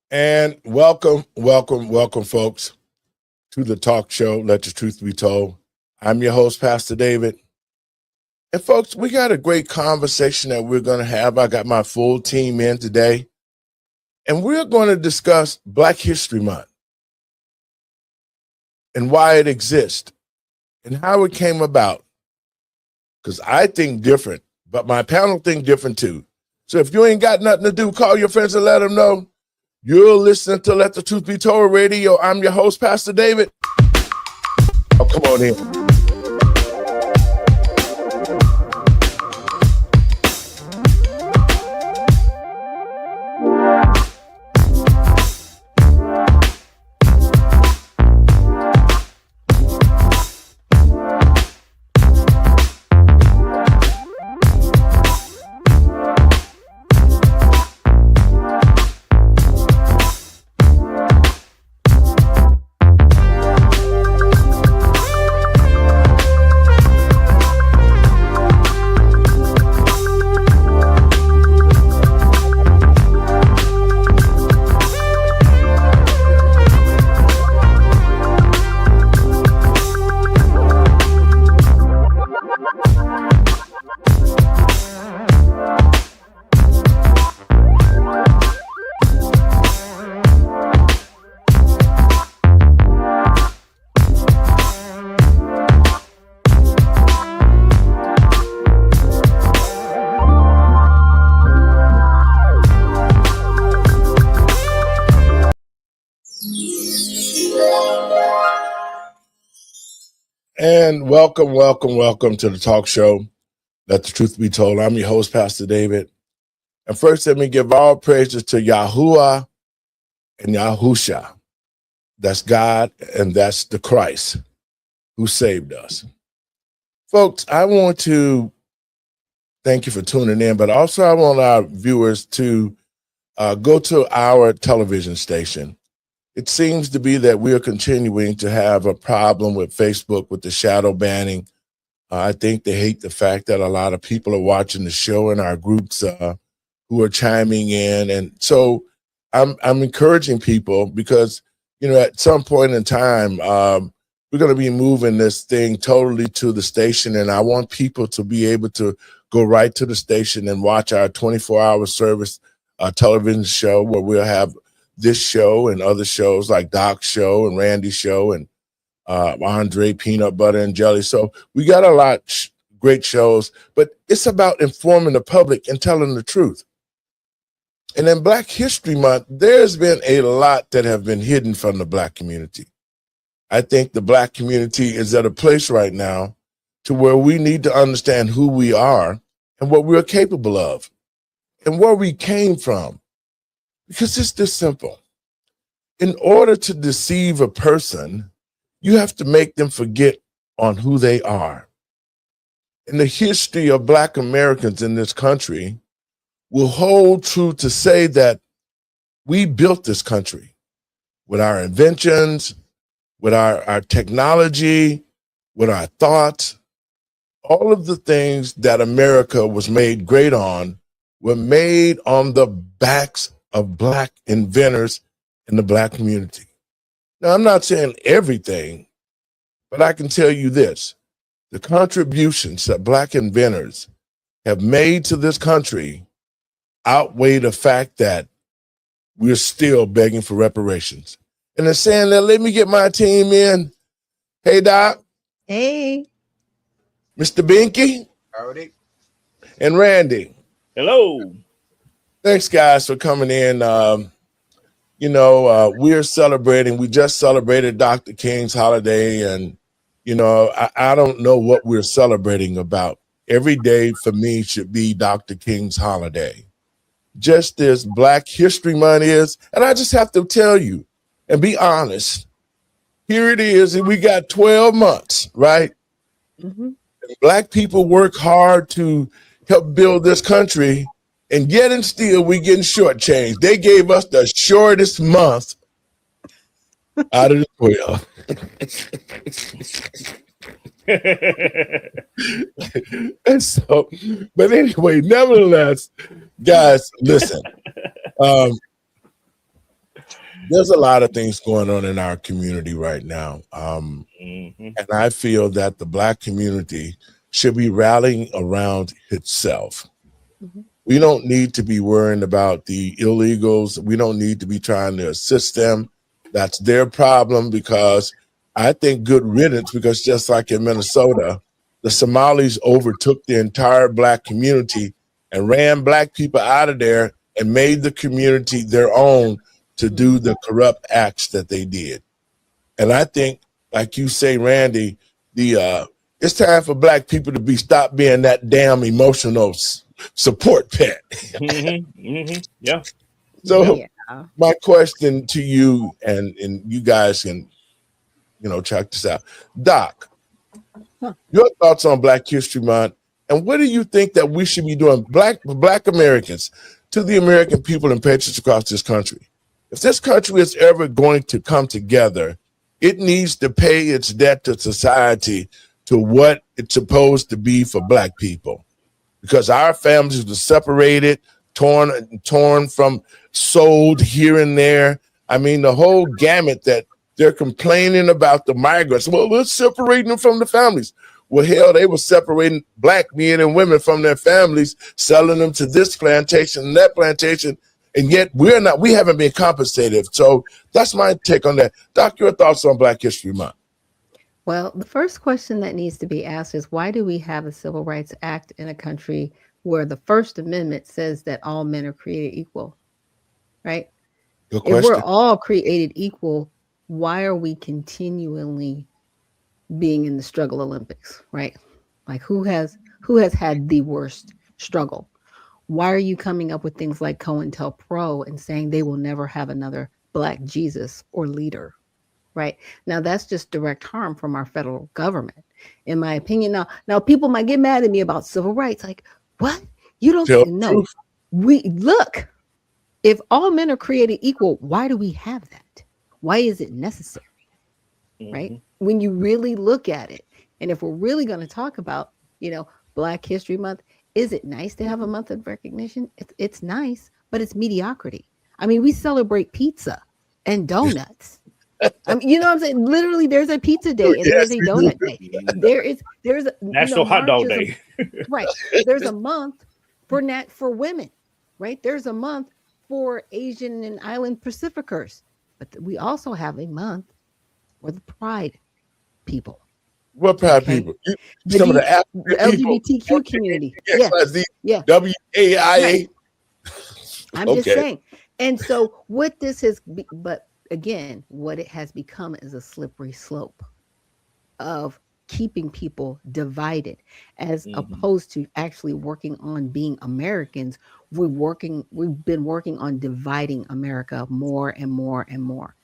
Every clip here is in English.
And welcome, folks, to the talk show, Let the Truth Be Told. I'm your host, Pastor David. And, folks, we got a great conversation that we're going to have. I got my full team in today, and we're going to discuss Black History Month and why it exists and how it came about. Because I think different, but my panel think different too. So if you ain't got nothing to do, call your friends and let them know. You're listening to Let the Truth Be Told Radio. I'm your host, Pastor David. Oh, come on in. And welcome to the talk show, Let the Truth Be Told. I'm your host, Pastor David. And first, let me give all praises to Yahuwah and Yahusha. That's God, and that's the Christ who saved us. Folks, I want to thank you for tuning in, but also I want our viewers to go to our television station. It seems to be that we are continuing to have a problem with Facebook with the shadow banning. I think they hate the fact that a lot of people are watching the show in our groups who are chiming in. And so I'm encouraging people because, at some point in time, we're going to be moving this thing totally to the station. And I want people to be able to go right to the station and watch our 24-hour service television show where we'll have this show and other shows like Doc's show and Randy's show and Andre Peanut Butter and Jelly. So we got a lot great shows, but it's about informing the public and telling the truth. And in Black History Month, there's been a lot that have been hidden from the Black community. I think the Black community is at a place right now to where we need to understand who we are and what we're capable of and where we came from. Because it's this simple. In order to deceive a person, you have to make them forget on who they are. And the history of Black Americans in this country will hold true to say that we built this country with our inventions, with our technology, with our thoughts. All of the things that America was made great on were made on the backs of Black inventors in the Black community. Now, I'm not saying everything, but I can tell you this. The contributions that Black inventors have made to this country outweigh the fact that we're still begging for reparations. And they're saying that, let me get my team in. Hey, Doc. Hey. Mr. Binky. Howdy. And Randy. Hello. Thanks, guys, for coming in. We're celebrating. We just celebrated Dr. King's holiday, and, I don't know what we're celebrating about. Every day for me should be Dr. King's holiday. Just as Black History Month is, and I just have to tell you and be honest, here it is, and we got 12 months, right? Mm-hmm. Black people work hard to help build this country, and yet and still we getting shortchanged. They gave us the shortest month out of the 12. And so, but anyway, nevertheless, guys, listen. there's a lot of things going on in our community right now. And I feel that the Black community should be rallying around itself. Mhm. We don't need to be worrying about the illegals. We don't need to be trying to assist them. That's their problem, because I think good riddance, because just like in Minnesota, the Somalis overtook the entire Black community and ran Black people out of there and made the community their own to do the corrupt acts that they did. And I think, like you say, Randy, it's time for Black people to stop being that damn emotional support pet. Yeah. So Yeah. my question to you, and you guys can, check this out. Doc, your thoughts on Black History Month, and what do you think that we should be doing, Black Americans, to the American people and patriots across this country? If this country is ever going to come together, it needs to pay its debt to society to what it's supposed to be for Black people. Because our families were separated, torn from, sold here and there. I mean, the whole gamut that they're complaining about the migrants. Well, we're separating them from the families. Well, hell, they were separating Black men and women from their families, selling them to this plantation and that plantation, and yet we haven't been compensated. So that's my take on that. Doc, your thoughts on Black History Month? Well, the first question that needs to be asked is, why do we have a Civil Rights Act in a country where the First Amendment says that all men are created equal, right? Good If we're question. all created equal, why are we continually being in the struggle Olympics, right? Like who has had the worst struggle? Why are you coming up with things like COINTELPRO and saying they will never have another Black Jesus or leader? Right now, that's just direct harm from our federal government, in my opinion. Now people might get mad at me about civil rights. Like, what? You don't Tell the know? truth. We look. If all men are created equal, why do we have that? Why is it necessary? Right? When you really look at it, and if we're really going to talk about, Black History Month, is it nice to have a month of recognition? It's nice, but it's mediocrity. I mean, we celebrate pizza and donuts. I mean, you know what I'm saying? Literally, there's a pizza day and there's a donut day. There's a National Hot Dog Day. Right. There's a month for women, right? There's a month for Asian and Island Pacificers, but we also have a month for the Pride people. What Pride people? Some of the LGBTQ community. Yeah. WAIA. Right. I'm just saying. And so what this has, but again, what it has become is a slippery slope of keeping people divided, as opposed to actually working on being Americans. We've been working on dividing America more and more and more.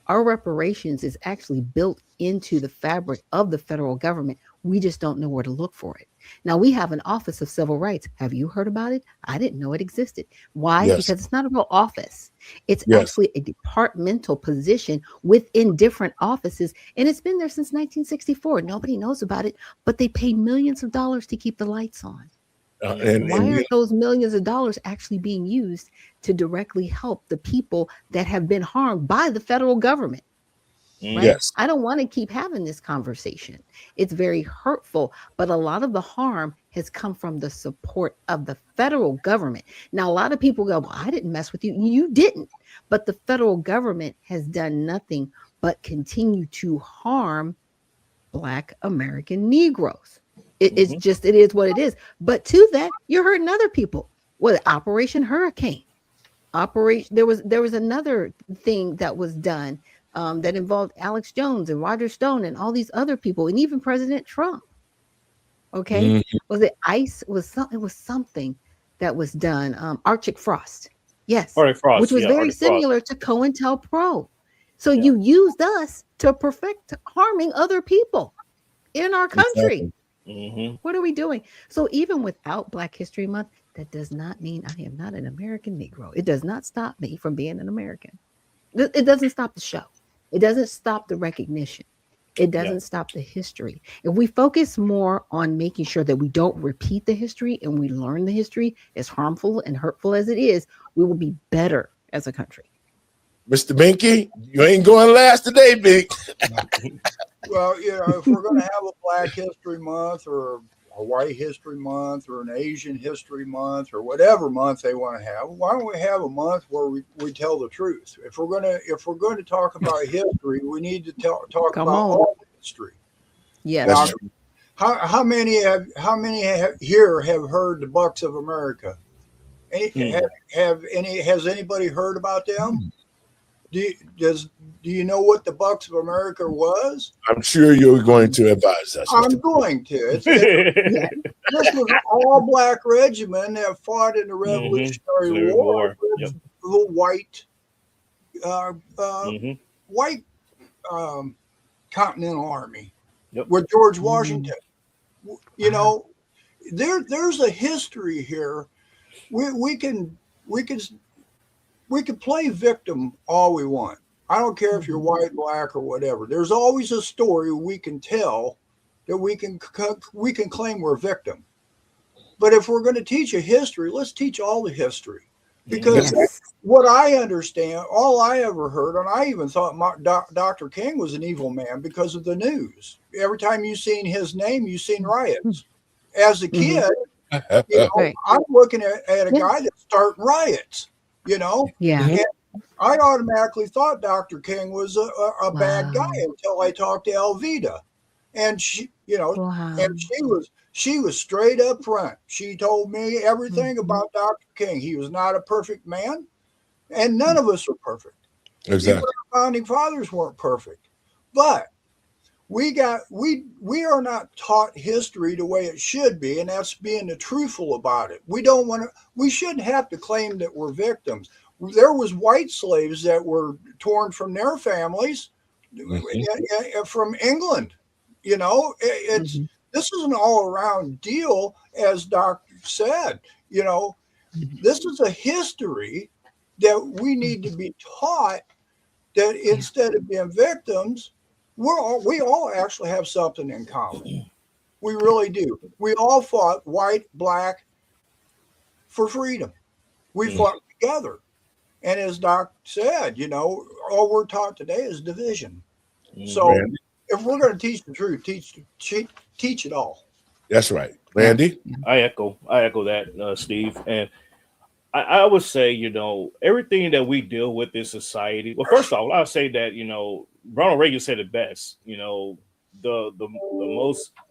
Our reparations is actually built into the fabric of the federal government. We just don't know where to look for it. Now, we have an Office of Civil Rights. Have you heard about it? I didn't know it existed. Why? Yes. Because it's not a real office. It's actually a departmental position within different offices. And it's been there since 1964. Nobody knows about it, but they pay millions of dollars to keep the lights on. Why are those millions of dollars actually being used to directly help the people that have been harmed by the federal government? Right? Yes. I don't want to keep having this conversation. It's very hurtful, but a lot of the harm has come from the support of the federal government. Now, a lot of people go, well, I didn't mess with you. You didn't. But the federal government has done nothing but continue to harm Black American Negroes. It is what it is. But to that, you're hurting other people. What, Operation Hurricane? There was another thing that was done that involved Alex Jones and Roger Stone and all these other people, and even President Trump. Okay, was it ICE? It was something that was done. Arctic Frost, yes, Arctic Frost, which was very Arctic similar to COINTELPRO. So you used us to perfect harming other people in our country. What are we doing? So even without Black History Month, that does not mean I am not an American Negro. It does not stop me from being an American. It doesn't stop the show. It doesn't stop the recognition. It doesn't stop the history. If we focus more on making sure that we don't repeat the history and we learn the history, as harmful and hurtful as it is, we will be better as a country. Mr. Binky, you ain't going last today, Bink. Well, if we're going to have a Black History Month or a White History Month or an Asian History Month or whatever month they want to have, why don't we have a month where we tell the truth? If we're going to talk about history, we need to talk Come about on. all history. Yes. Now, how many here have heard the Bucks of America? Has anybody heard about them? Do you know what the Bucks of America was? I'm sure you're going to advise us. I'm going to. This was an all-black regiment that fought in the Revolutionary War. Yep. The white, white Continental Army with George Washington. You know, there's a history here. We can play victim all we want. I don't care if you're white, black, or whatever. There's always a story we can tell that we can claim we're victim. But if we're going to teach a history, let's teach all the history. Because what I understand, all I ever heard, and I even thought Dr. King was an evil man because of the news. Every time you seen his name, you seen riots. As a kid, I'm looking at a guy that's starting riots. And I automatically thought Dr. King was a bad guy until I talked to Elvita, and she was straight up front. She told me everything about Dr. King. He was not a perfect man, and none of us are perfect. Exactly. Even our founding fathers weren't perfect, but we are not taught history the way it should be, and that's being truthful about it. We shouldn't have to claim that we're victims. There was white slaves that were torn from their families from England. This is an all-around deal, as Doctor said. This is a history that we need to be taught, that instead of being victims, we all actually have something in common. We really do. We all fought, white, black, for freedom. We fought together. And as Doc said, all we're taught today is division. So if we're going to teach the truth, teach it all. That's right. Randy? I echo that, Steve. And I would say, everything that we deal with in society. Well, first of all, I'll say that, Ronald Reagan said it best. The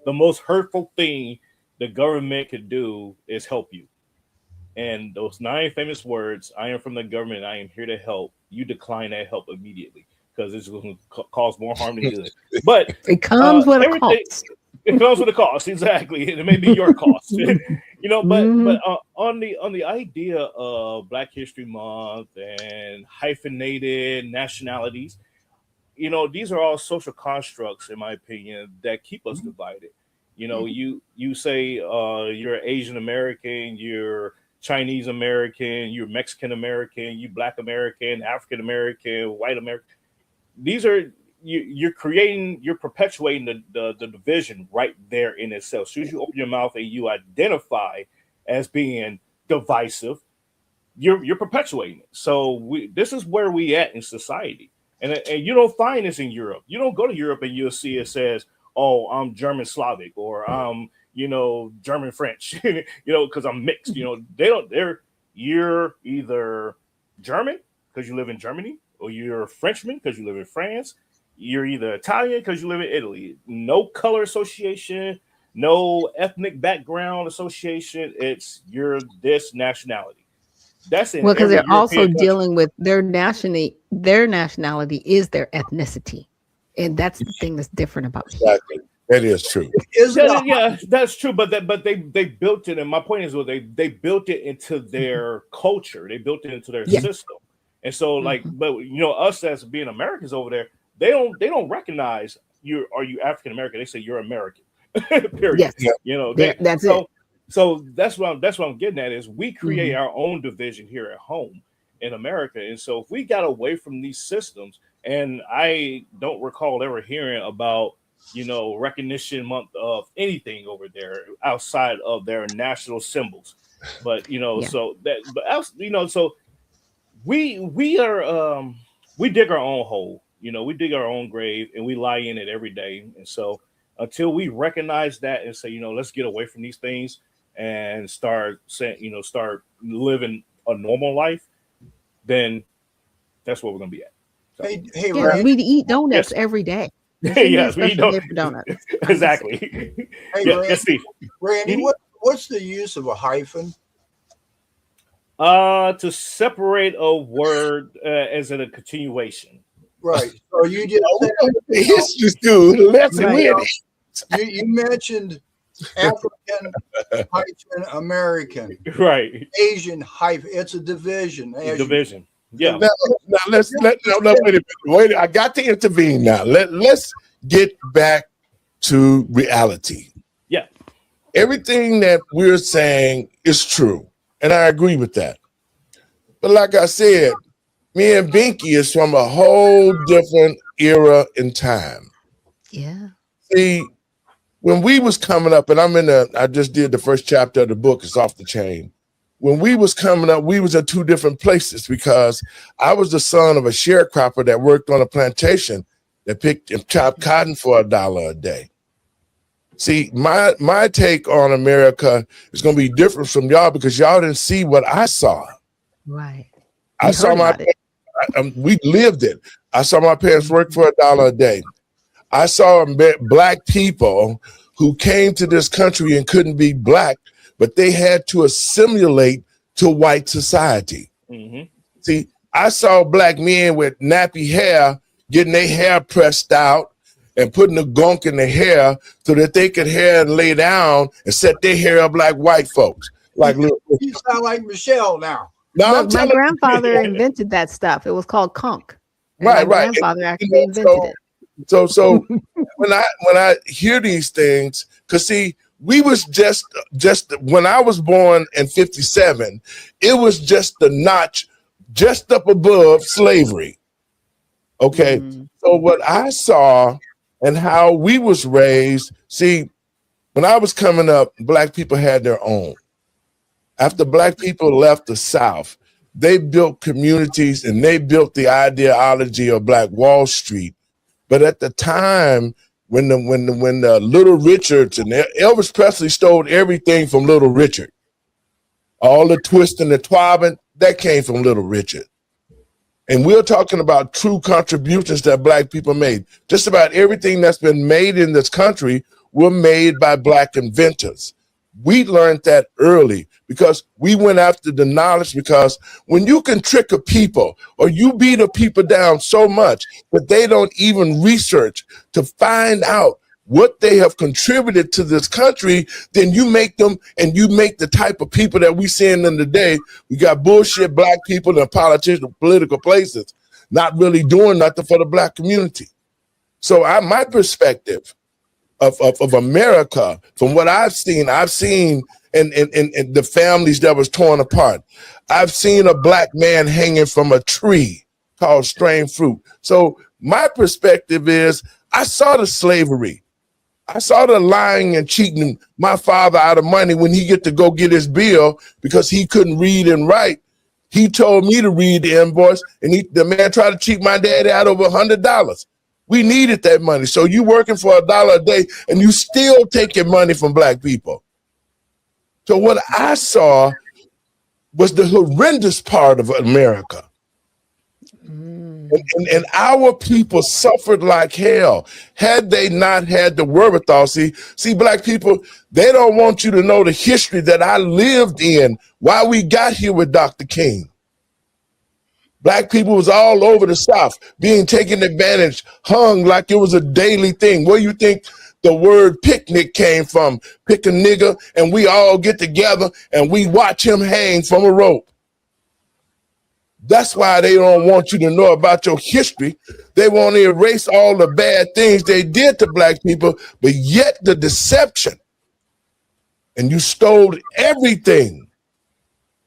most hurtful thing the government could do is help you. And those 9 famous words, I am from the government, I am here to help, you decline that help immediately, because it's going to cause more harm than good. But it comes with a cost. It comes with a cost, exactly. It may be your cost. But on the idea of Black History Month and hyphenated nationalities, these are all social constructs, in my opinion, that keep us divided. You say you're Asian American, you're Chinese American, you're Mexican American, you Black American, African American, white American. These are you're perpetuating the division right there in itself. As soon as you open your mouth and you identify as being divisive, you're perpetuating it. So this is where we at in society, and you don't find this in Europe. You don't go to Europe and you'll see it says, "Oh, I'm German Slavic," or I'm German French, because I'm mixed. You're either German because you live in Germany, or you're a Frenchman because you live in France. You're either Italian because you live in Italy. No color association, no ethnic background association. You're this nationality. That's it. Well, because they're also dealing with their nationality. Their nationality is their ethnicity, and that's the thing that's different about it. Exactly. That is true. Yeah, that's true. But they built it, and my point is, they built it into their culture. They built it into their system, and so but us as being Americans over there, they don't recognize are you African American? They say you're American. Period. Yes. That's it. So that's what I'm getting at is we create our own division here at home in America, and so if we got away from these systems, and I don't recall ever hearing about recognition month of anything over there outside of their national symbols, but so that, but else, so we are we dig our own hole. We dig our own grave and we lie in it every day. And so until we recognize that and say, let's get away from these things and start saying, start living a normal life, then that's what we're gonna be at. So. Hey, Yeah, Randy. we eat donuts every day. Yes, we Special eat day for donuts. exactly. Hey, Yes, Steve. Randy, what's the use of a hyphen? To separate a word as in a continuation. Right. So you just The history school lesson Right. with it. you mentioned African hyphen American, Right. Asian hyphen. It's a division. Division. Yeah. Now let's wait a minute. Wait, I got to intervene now. Let's get back to reality. Yeah. Everything that we're saying is true, and I agree with that. But like I said, me and Binky is from a whole different era in time. Yeah. See, when we was coming up, and I just did the first chapter of the book, it's Off the Chain. When we was coming up, we was in two different places because I was the son of a sharecropper that worked on a plantation that picked and chopped cotton for $1 a day. See, my take on America is going to be different from y'all because y'all didn't see what I saw. Right. I We saw heard my about it. we lived it. I saw my parents work for $1 a day. I saw black people who came to this country and couldn't be black, but they had to assimilate to white society. Mm-hmm. See, I saw black men with nappy hair getting their hair pressed out and putting the gunk in their hair so that they could hair and lay down and set their hair up like white folks. Like You sound like Michelle now. no, I'm Look, my telling grandfather invented that stuff. It was called conch. And Right, my right. grandfather actually know, invented it. So when I hear these things, because see, we was just when I was born in 57, it was just the notch just up above slavery. Okay. Mm. So what I saw and how we was raised, see, when I was coming up, black people had their own. After black people left the South, they built communities and they built the ideology of Black Wall Street. But at the time, when the Little Richards and Elvis Presley stole everything from Little Richard, all the twist and the twobbing, that came from Little Richard. And we're talking about true contributions that black people made. Just about everything that's been made in this country were made by black inventors. We learned that early because we went after the knowledge, because when you can trick a people or you beat a people down so much that they don't even research to find out what they have contributed to this country, then you make them, and you make the type of people that we seeing in today. We got bullshit black people in politician political places, not really doing nothing for the black community. So my perspective of America, from what I've seen in the families that was torn apart. I've seen a black man hanging from a tree called strained fruit. So my perspective is, I saw the slavery. I saw the lying and cheating my father out of money when he get to go get his bill because he couldn't read and write. He told me to read the invoice, and the man tried to cheat my daddy out of $100. We needed that money. So you working for $1 a day and you still taking money from black people. So what I saw was the horrendous part of America. And our people suffered like hell had they not had the wherewithal. See, black people, they don't want you to know the history that I lived in while we got here with Dr. King. Black people was all over the South being taken advantage, hung like it was a daily thing. Where you think the word picnic came from? Pick a nigga and we all get together and we watch him hang from a rope. That's why they don't want you to know about your history. They want to erase all the bad things they did to black people, but yet the deception. And you stole everything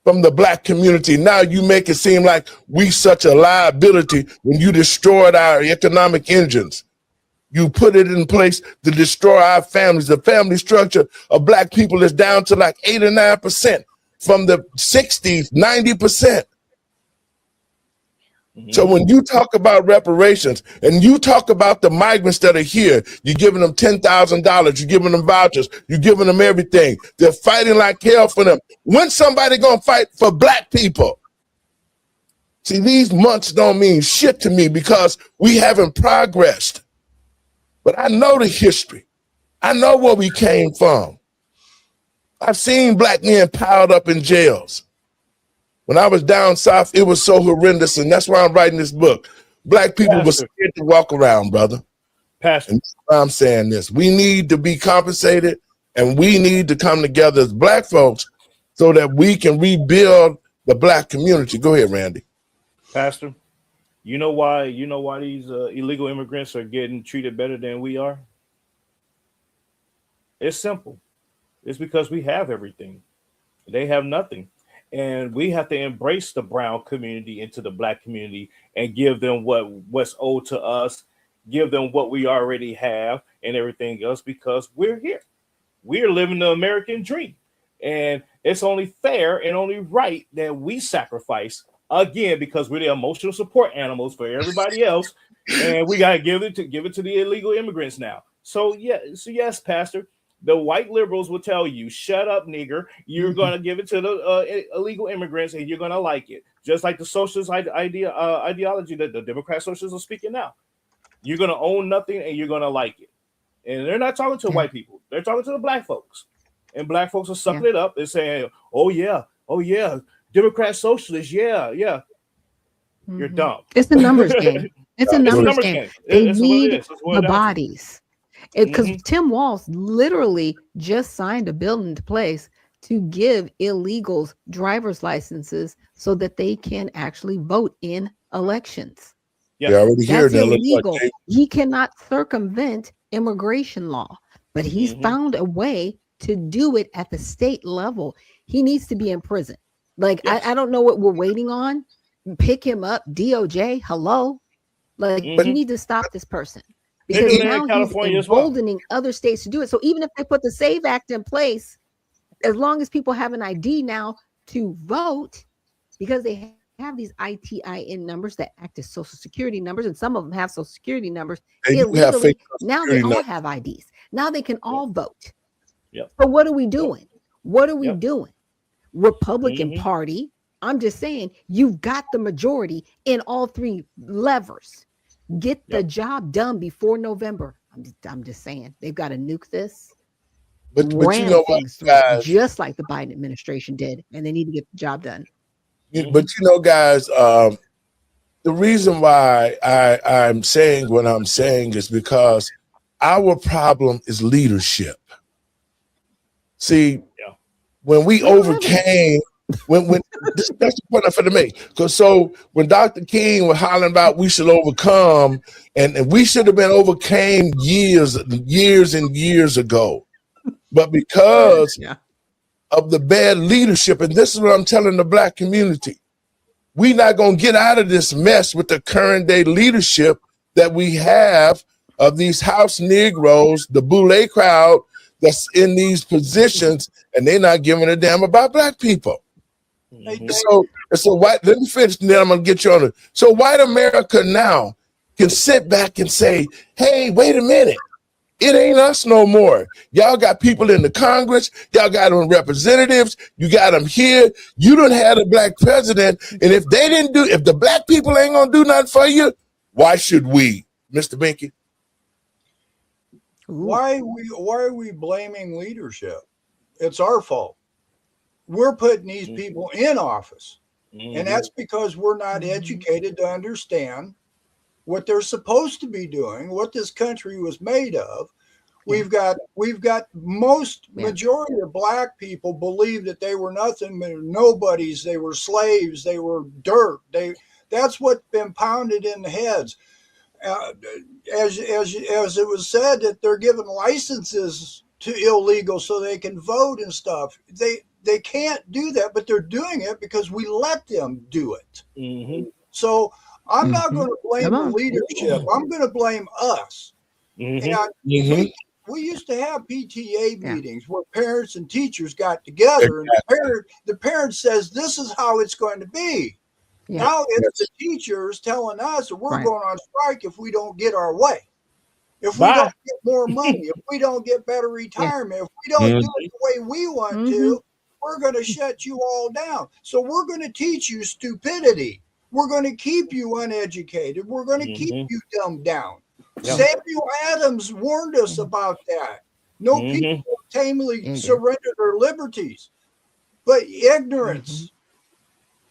from the black community. Now you make it seem like we such a liability when you destroyed our economic engines. You put it in place to destroy our families. The family structure of black people is down to like 8 or 9% from the 60s, 90%. So when you talk about reparations and you talk about the migrants that are here, you're giving them $10,000, you're giving them vouchers, you're giving them everything. They're fighting like hell for them. When's somebody gonna fight for black people? See, these months don't mean shit to me because we haven't progressed. But I know the history. I know where we came from. I've seen black men piled up in jails. When I was down south, it was so horrendous, and that's why I'm writing this book. Black people were scared to walk around, brother. Pastor. And that's why I'm saying this. We need to be compensated, and we need to come together as black folks so that we can rebuild the black community. Go ahead, Randy. Pastor, you know why these illegal immigrants are getting treated better than we are? It's simple. It's because we have everything. They have nothing. And we have to embrace the brown community into the black community and give them what's owed to us, give them what we already have and everything else, because we're here. We're living the American dream. And it's only fair and only right that we sacrifice again, because we're the emotional support animals for everybody else. And we got to give it to the illegal immigrants now. So yes, Pastor. The white liberals will tell you, shut up, nigger. You're going to give it to the illegal immigrants and you're going to like it. Just like the socialist ideology that the Democrat socialists are speaking now. You're going to own nothing and you're going to like it. And they're not talking to white people. They're talking to the black folks. And black folks are sucking it up and saying, oh, yeah, Democrat socialists, yeah. You're dumb. It's a numbers game. It's a numbers game. They need the bodies. Because Tim Walz literally just signed a bill into place to give illegals driver's licenses so that they can actually vote in elections. Yeah, already here. That's illegal. He cannot circumvent immigration law, but he's found a way to do it at the state level. He needs to be in prison. Like, I don't know what we're waiting on. Pick him up. DOJ, hello. Like, you need to stop this person. Because now he's emboldening other states to do it. So even if they put the SAVE Act in place, as long as people have an ID now to vote, because they have these ITIN numbers that act as social security numbers, and some of them have social security numbers illegally. Now they all have IDs. Now they can all vote. Yep. So what are we doing? What are we doing? Republican Party, I'm just saying, you've got the majority in all three levers. Get the job done before November. I'm just saying they've got to nuke this. But you know what, guys, just like the Biden administration did, and they need to get the job done. But you know, guys, the reason why I'm saying what I'm saying is because our problem is leadership. See, when we overcame. When that's the point I'm going to make. Because when Dr. King was hollering about we should overcome, and we should have been overcame years and years ago, but because of the bad leadership, and this is what I'm telling the black community, we're not going to get out of this mess with the current day leadership that we have of these house Negroes, the Boule crowd that's in these positions, and they're not giving a damn about black people. So white, let me finish, and then I'm gonna get you on it. So white America now can sit back and say, hey, wait a minute, it ain't us no more. Y'all got people in the Congress, y'all got them representatives, you got them here, you don't have a black president, and if the black people ain't gonna do nothing for you, why should we, Mr. Binky? Why are we blaming leadership? It's our fault. We're putting these people in office, and that's because we're not educated to understand what they're supposed to be doing, what this country was made of. We've got majority of black people believe that they were nothing, nobodies, they were slaves, they were dirt. That's what's been pounded in the heads. As it was said, that they're giving licenses to illegals so they can vote and stuff. They can't do that, but they're doing it because we let them do it. So I'm not going to blame the leadership. I'm going to blame us. And we used to have PTA meetings where parents and teachers got together, and the parent says, this is how it's going to be. Yeah. Now it's the teachers telling us that we're Right. going on strike if we don't get our way. If we Bye. don't get more money, if we don't get better retirement, if we don't do it the way we want to, we're going to shut you all down. So we're going to teach you stupidity. We're going to keep you uneducated. We're going to keep you dumbed down. Yeah. Samuel Adams warned us about that. No people will tamely surrender their liberties, but ignorance.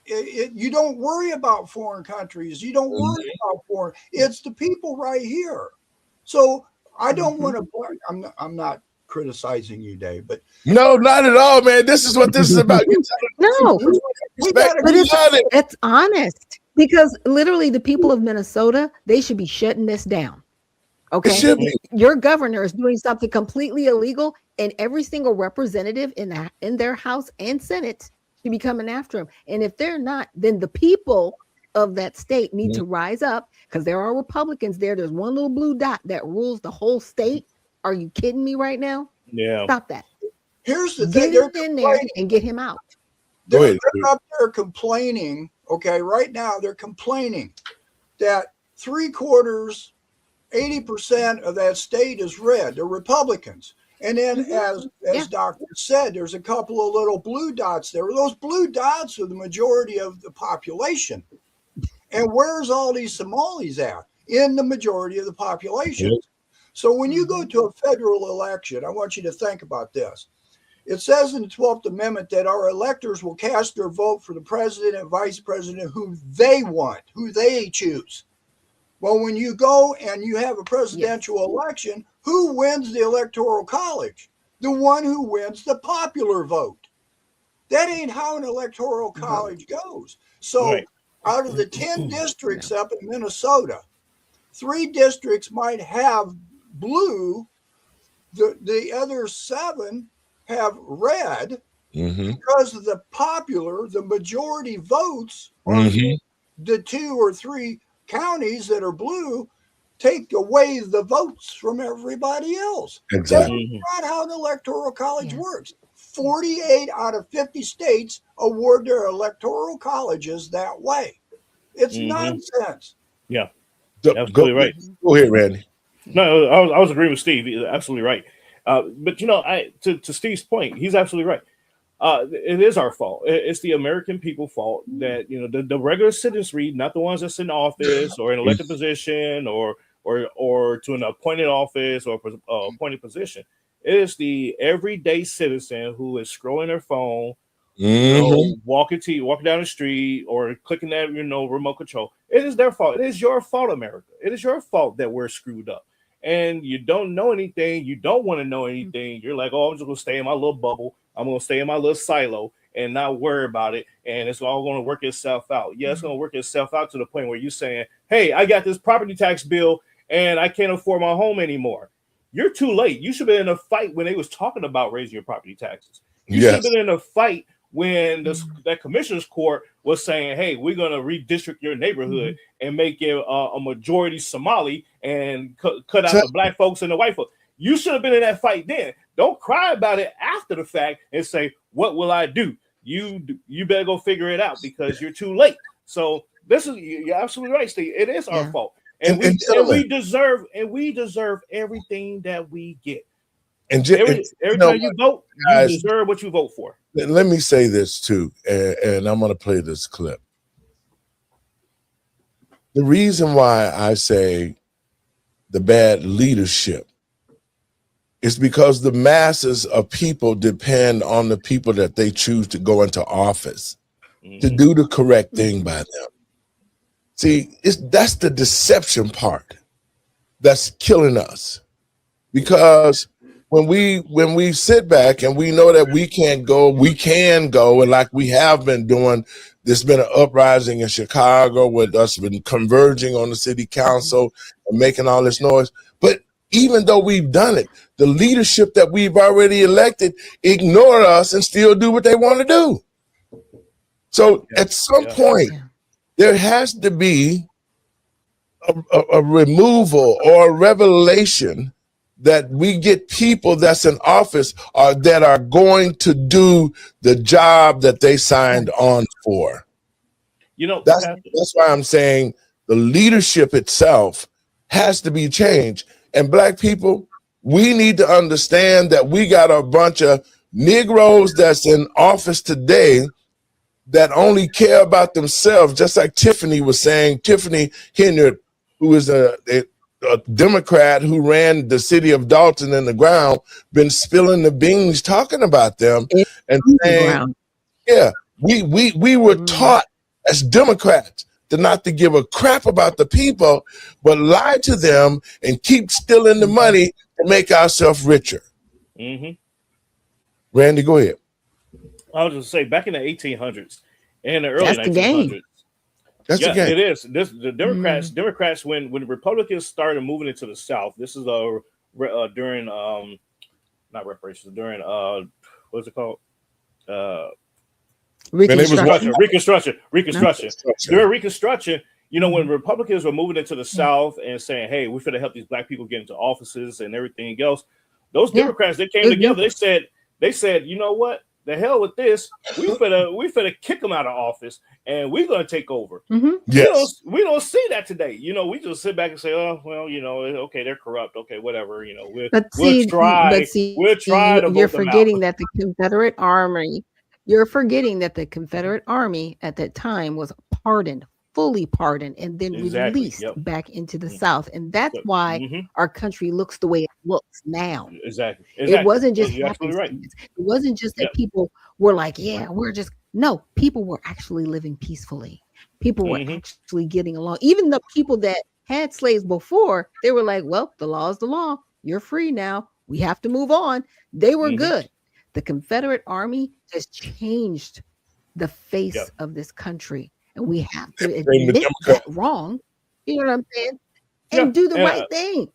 You don't worry about foreign countries. You don't worry about foreign. It's the people right here. So I don't want to. I'm not criticizing you, Dave, but no, not at all, man. This is what this is about. No, Respect. but it's honest, because literally the people of Minnesota, they should be shutting this down. Okay, It should be. Your governor is doing something completely illegal, and every single representative in their House and Senate should be coming after him. And if they're not, then the people of that state need to rise up, because there are Republicans there. There's one little blue dot that rules the whole state. Are you kidding me right now? Yeah. Stop that. Here's the thing. Get him in there and get him out. They're up there complaining. Okay, right now they're complaining that 80% of that state is red. They're Republicans. And then, as Doctor said, there's a couple of little blue dots there. Those blue dots are the majority of the population. And where's all these Somalis at? In the majority of the population. Yep. So when you go to a federal election, I want you to think about this. It says in the 12th Amendment that our electors will cast their vote for the president and vice president who they want, who they choose. Well, when you go and you have a presidential election, who wins the Electoral College? The one who wins the popular vote. That ain't how an Electoral College goes. So out of the 10 districts up in Minnesota, 3 districts might have blue. The other 7 have red because of the popular, the majority votes on the 2 or 3 counties that are blue take away the votes from everybody else. Exactly. That's not how an electoral college works. 48 out of 50 states award their electoral colleges that way. It's nonsense. Yeah, absolutely right. Go ahead, Randy. No, I was agreeing with Steve. He's absolutely right. But you know, to Steve's point, he's absolutely right. It is our fault. It's the American people fault that, you know, the regular citizenry, not the ones that's in office or in elected position or to an appointed office or appointed position. It is the everyday citizen who is scrolling their phone, you know, walking down the street or clicking that, you know, remote control. It is their fault. It is your fault, America. It is your fault that we're screwed up. And you don't know anything. You don't want to know anything. You're like, oh, I'm just going to stay in my little bubble. I'm going to stay in my little silo and not worry about it. And it's all going to work itself out. Yeah, it's going to work itself out to the point where you're saying, hey, I got this property tax bill and I can't afford my home anymore. You're too late. You should have been in a fight when they was talking about raising your property taxes. You should have been in a fight when that commissioner's court was saying, hey, we're going to redistrict your neighborhood and make it a majority Somali and cut out the black folks and the white folks. You should have been in that fight then. Don't cry about it after the fact and say, what will I do? You better go figure it out because you're too late. So you're absolutely right, Steve. It is our fault. And we deserve everything that we get. And every time you vote, you deserve what you vote for. Let me say this too, and I'm going to play this clip. The reason why I say the bad leadership is because the masses of people depend on the people that they choose to go into office to do the correct thing by them. See, that's the deception part that's killing us, because when we sit back and we know that we can go, and like we have been doing, there's been an uprising in Chicago with us been converging on the city council and making all this noise. But even though we've done it, the leadership that we've already elected ignore us and still do what they want to do. So at some point, there has to be a removal or a revelation that we get people that's in office that are going to do the job that they signed on for. You know, That's why I'm saying the leadership itself has to be changed. And black people, we need to understand that we got a bunch of Negroes that's in office today that only care about themselves, just like Tiffany was saying. Tiffany Henyard, who is a Democrat who ran the city of Dalton in the ground, been spilling the beans talking about them and saying, yeah, we were taught as Democrats not to give a crap about the people, but lie to them and keep stealing the money to make ourselves richer. Randy, go ahead. I was just say back in the 1800s and the early 1900s. That's the game. It is. The Democrats, when the Republicans started moving into the South, this is during not reparations, during what's it called? Reconstruction. During Reconstruction, you know, when Republicans were moving into the South and saying, "Hey, we're going to help these black people get into offices and everything else," those Democrats, they came together. They said, you know what? The hell with this. We finna kick them out of office, and we're gonna take over. Yes. We don't see that today. You know, we just sit back and say, "Oh, well, you know, okay, they're corrupt. Okay, whatever. You know, we'll try. You're forgetting that the Confederate Army. You're forgetting that the Confederate Army at that time was pardoned, fully pardoned, and then released back into the South, and that's why our country looks the way it looks now. Exactly. It wasn't just You're absolutely right. It wasn't just that people were like, yeah, people were actually living peacefully. People were actually getting along. Even the people that had slaves before, they were like, well, the law is the law. You're free now. We have to move on. They were good. The Confederate Army has changed the face of this country. And we have to admit that wrong. You know what I'm saying? And do the right thing.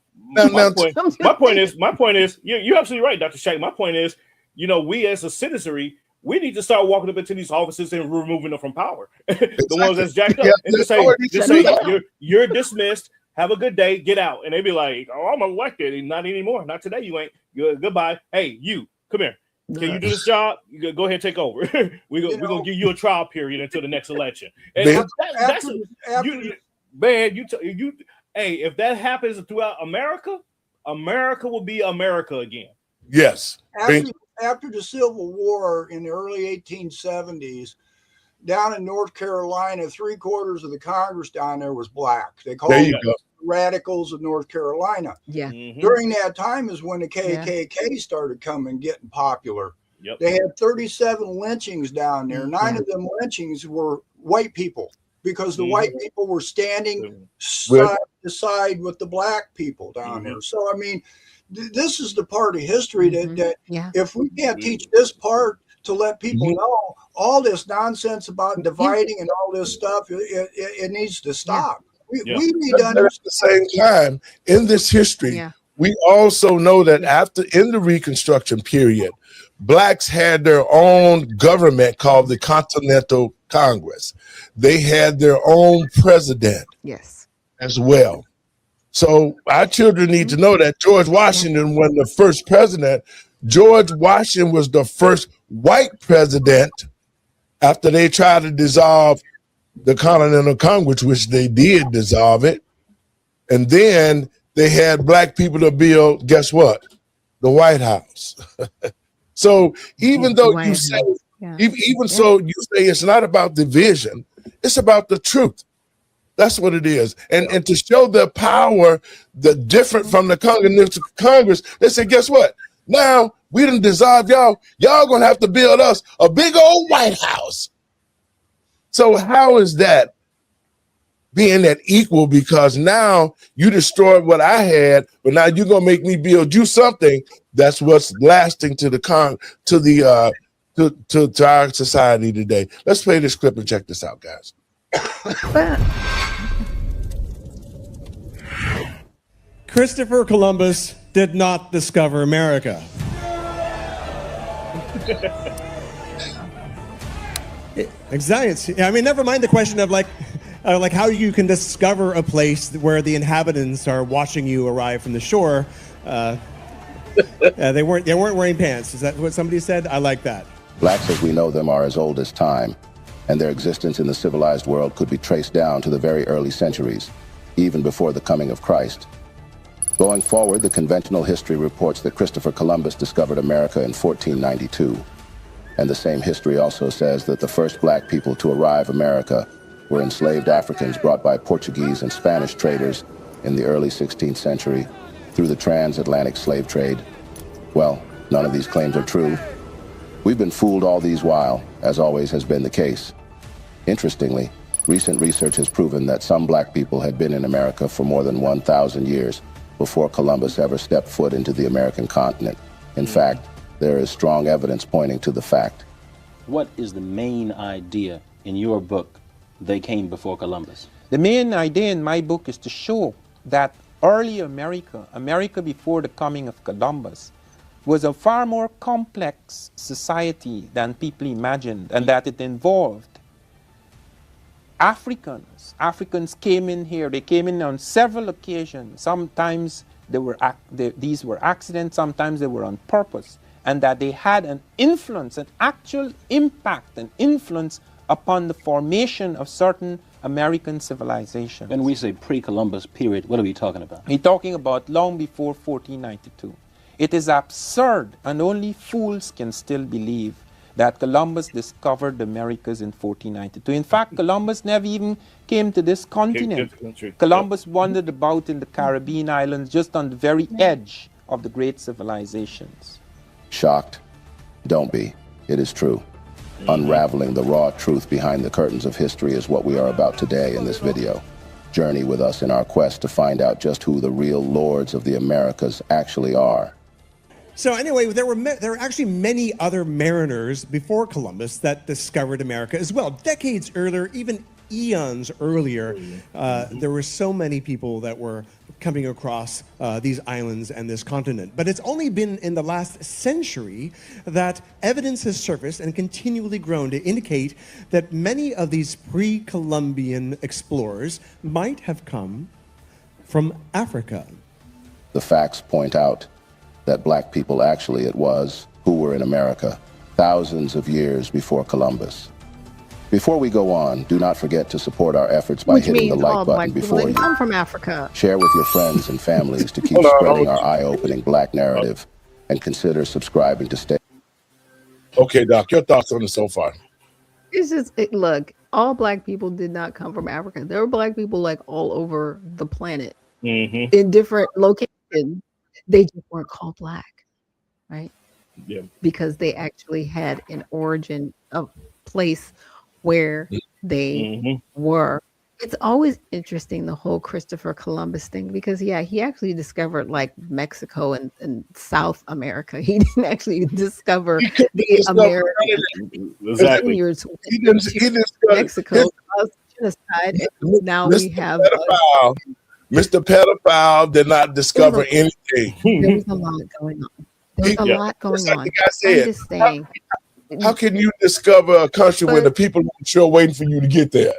My point is, you're absolutely right, Dr. Shack. My point is, you know, we as a citizenry, we need to start walking up into these offices and removing them from power. The ones that's jacked up. And just say you're dismissed. Have a good day. Get out. And they be like, oh, I'm elected. Not anymore. Not today. You ain't. Goodbye. Hey, you come here. Can you do this job? You go ahead and take over. We're gonna give you a trial period until the next election. And hey, if that happens throughout America, America will be America again. Yes. After the Civil War in the early 1870s, down in North Carolina, 3/4 of the Congress down there was black. They called them radicals of North Carolina. Yeah. During that time is when the KKK started getting popular. They had 37 lynchings down there. 9 of them lynchings were white people because the white people were standing side to side with the black people down there. So, I mean, this is the part of history that if we can't teach this part to let people know all this nonsense about dividing and all this stuff, it needs to stop. We need to understand. At the same time, in this history, we also know that in the Reconstruction period, blacks had their own government called the Continental Congress. They had their own president as well. So our children need to know that George Washington was the first president. George Washington was the first white president after they tried to dissolve the Continental Congress, which they did dissolve it. And then they had black people to build, guess what? The White House. So even though you say, so you say it's not about division, it's about the truth. That's what it is. And to show the power, the different from the Continental Congress, they say, guess what? Now we done dissolve y'all. Y'all gonna have to build us a big old White House. So how is that being that equal? Because now you destroyed what I had, but now you're gonna make me build you something that's what's lasting to our society today. Let's play this clip and check this out, guys. Christopher Columbus did not discover America. Exactly. I mean, never mind the question of like how you can discover a place where the inhabitants are watching you arrive from the shore. They weren't wearing pants. Is that what somebody said? I like that. Blacks as we know them are as old as time. and their existence in the civilized world could be traced down to the very early centuries, even before the coming of Christ. Going forward, the conventional history reports that Christopher Columbus discovered America in 1492. And the same history also says that the first black people to arrive America were enslaved Africans brought by Portuguese and Spanish traders in the early 16th century through the transatlantic slave trade. Well, none of these claims are true. We've been fooled all these while, as always has been the case. Interestingly, recent research has proven that some black people had been in America for more than 1,000 years before Columbus ever stepped foot into the American continent. In fact, there is strong evidence pointing to the fact. What is the main idea in your book, They Came Before Columbus? The main idea in my book is to show that early America before the coming of Columbus, was a far more complex society than people imagined, and that it involved Africans. Africans came in here. They came in on several occasions. Sometimes these were accidents, sometimes they were on purpose, and that they had an influence, an actual impact, an influence upon the formation of certain American civilizations. When we say pre-Columbus period, what are we talking about? We're talking about long before 1492. It is absurd, and only fools can still believe that Columbus discovered the Americas in 1492. In fact, Columbus never even came to this continent. Columbus wandered about in the Caribbean islands, just on the very edge of the great civilizations. Shocked? Don't be. It is true. Unraveling the raw truth behind the curtains of history is what we are about today in this video. Journey with us in our quest to find out just who the real lords of the Americas actually are. So anyway, there were actually many other mariners before Columbus that discovered America as well. Decades earlier, even eons earlier, there were so many people that were coming across these islands and this continent. But it's only been in the last century that evidence has surfaced and continually grown to indicate that many of these pre-Columbian explorers might have come from Africa. The facts point out that black people actually it was who were in America thousands of years before Columbus. Before we go on, do not forget to support our efforts by hitting the like button before you come from Africa. Share with your friends and families to keep spreading our eye-opening black narrative, and consider subscribing to stay. Okay, Doc, your thoughts on it so far? It's just, look, all black people did not come from Africa. There were black people like all over the planet in different locations. They just weren't called black, right? Yeah. Because they actually had an origin of place where they were. It's always interesting, the whole Christopher Columbus thing, because he actually discovered like Mexico and South America. He didn't actually discover the American. Exactly. He discovered Mexico, genocide, and now we have Mr. Pedophile did not discover anything. There was a lot going on. There's a lot going on. Like I said, I'm just saying. How can you discover a country when the people are sure waiting for you to get there?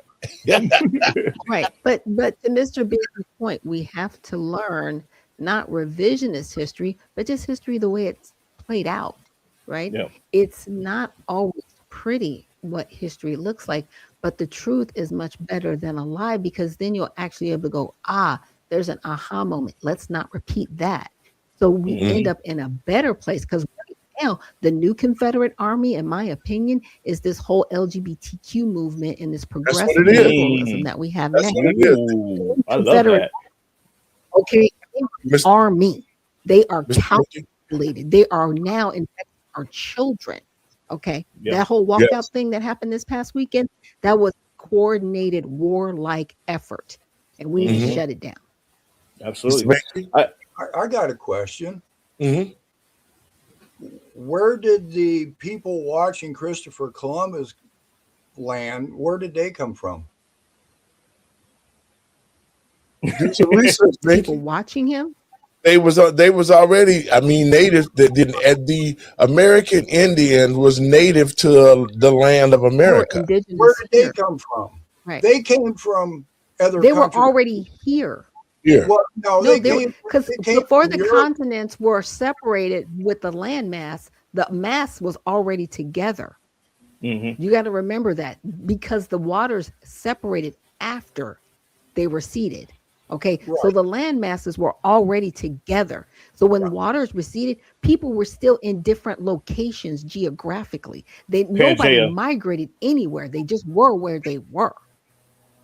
Right. But to Mr. Big's point, we have to learn not revisionist history, but just history the way it's played out. Right. Yeah. It's not always pretty what history looks like, but the truth is much better than a lie, because then you'll actually be able to go, there's an aha moment. Let's not repeat that. So we end up in a better place, because right now the new Confederate Army, in my opinion, is this whole LGBTQ movement and this progressive liberalism that we have now. I love that. Okay, Army. They are calculated. They are now in fact our children. Okay, that whole walkout thing that happened this past weekend, that was coordinated warlike effort, and we need to shut it down. Absolutely. I got a question. Where did the people watching Christopher Columbus land? Where did they come from? Do some research, people watching him. They was already. I mean, native. The American Indian was native to the land of America. Where did they come from? Right. They came from other. They were already here. Here. Well, no, because before the continents were separated with the landmass, the mass was already together. You got to remember that, because the waters separated after they were seeded. Okay, so Right. the land masses were already together. So when waters receded, people were still in different locations geographically. Nobody Pangea. migrated anywhere. They just were where they were.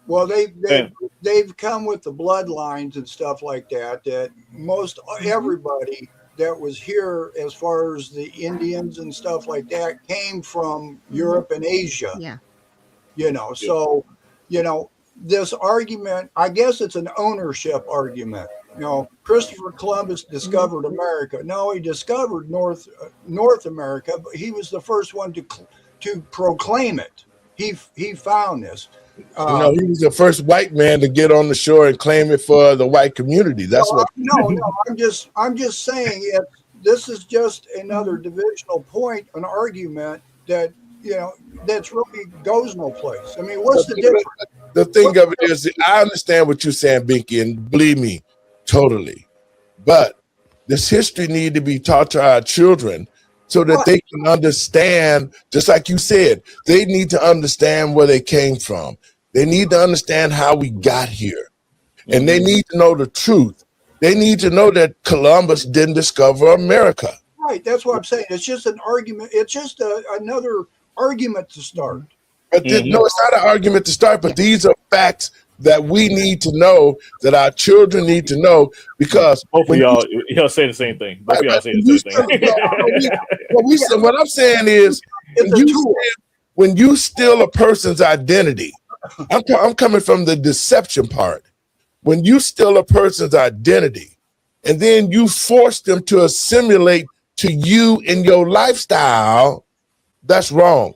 Well, Yeah. they've come with the bloodlines and stuff like that. That most everybody that was here, as far as the Indians and stuff like that, came from Europe and Asia. Yeah. You know, so you know this argument. I guess it's an ownership argument. You know, Christopher Columbus discovered America. No, he discovered North America, but he was the first one to proclaim it. He found this. You know, he was the first white man to get on the shore and claim it for the white community. That's what. No. I'm just saying this is just another divisional point, an argument that that's really goes no place. I mean, what's the difference? The thing of it is, I understand what you're saying, Binky, and believe me, totally. But this history need to be taught to our children so that they can understand, just like you said, they need to understand where they came from. They need to understand how we got here. And they need to know the truth. They need to know that Columbus didn't discover America. Right, that's what I'm saying. It's just an argument. It's just another argument to start. But no, it's not an argument to start, but these are facts that we need to know, that our children need to know, because both of y'all say the same thing. Both of y'all say the same thing. What I'm saying is, when you steal a person's identity, I'm coming from the deception part. When you steal a person's identity and then you force them to assimilate to you in your lifestyle, that's wrong.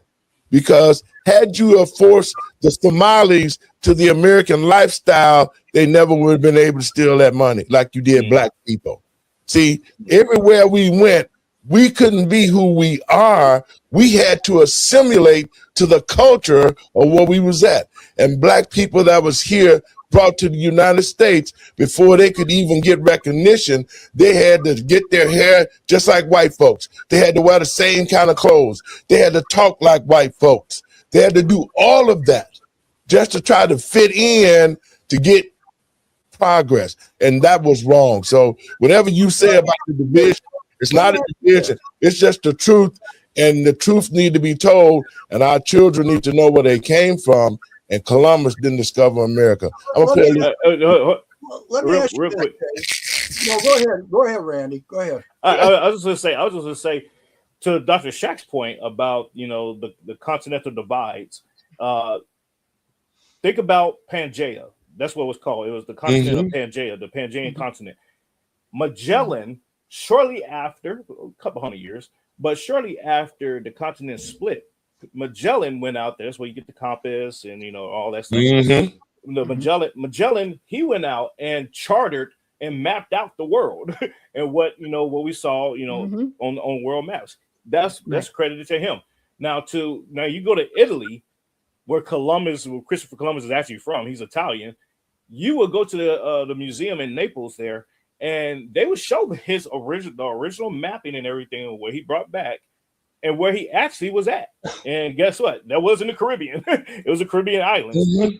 Because had you forced the Somalis to the American lifestyle, they never would have been able to steal that money like you did black people. See, everywhere we went, we couldn't be who we are. We had to assimilate to the culture of where we was at. And black people that was here brought to the United States, before they could even get recognition, they had to get their hair just like white folks. They had to wear the same kind of clothes. They had to talk like white folks. They had to do all of that just to try to fit in to get progress. And that was wrong. So whatever you say about the division, it's not a division. It's just the truth. And the truth need to be told. And our children need to know where they came from. And Columbus didn't discover America. Let me ask you real that, quick. No, go ahead, Randy. Go ahead. I was just gonna say to Dr. Shack's point about the continental divides. Think about Pangea. That's what it was called. It was the continent of Pangea, the Pangean continent. Magellan, shortly after, a couple hundred years, but shortly after the continent split, Magellan went out there. That's where you get the compass and all that stuff. Magellan, he went out and charted and mapped out the world and what we saw on world maps. That's credited to him. Now you go to Italy, where Christopher Columbus is actually from. He's Italian. You will go to the museum in Naples there, and they would show the original mapping and everything of where he brought back and where he actually was at. And guess what? That wasn't the Caribbean. It was the Caribbean islands, and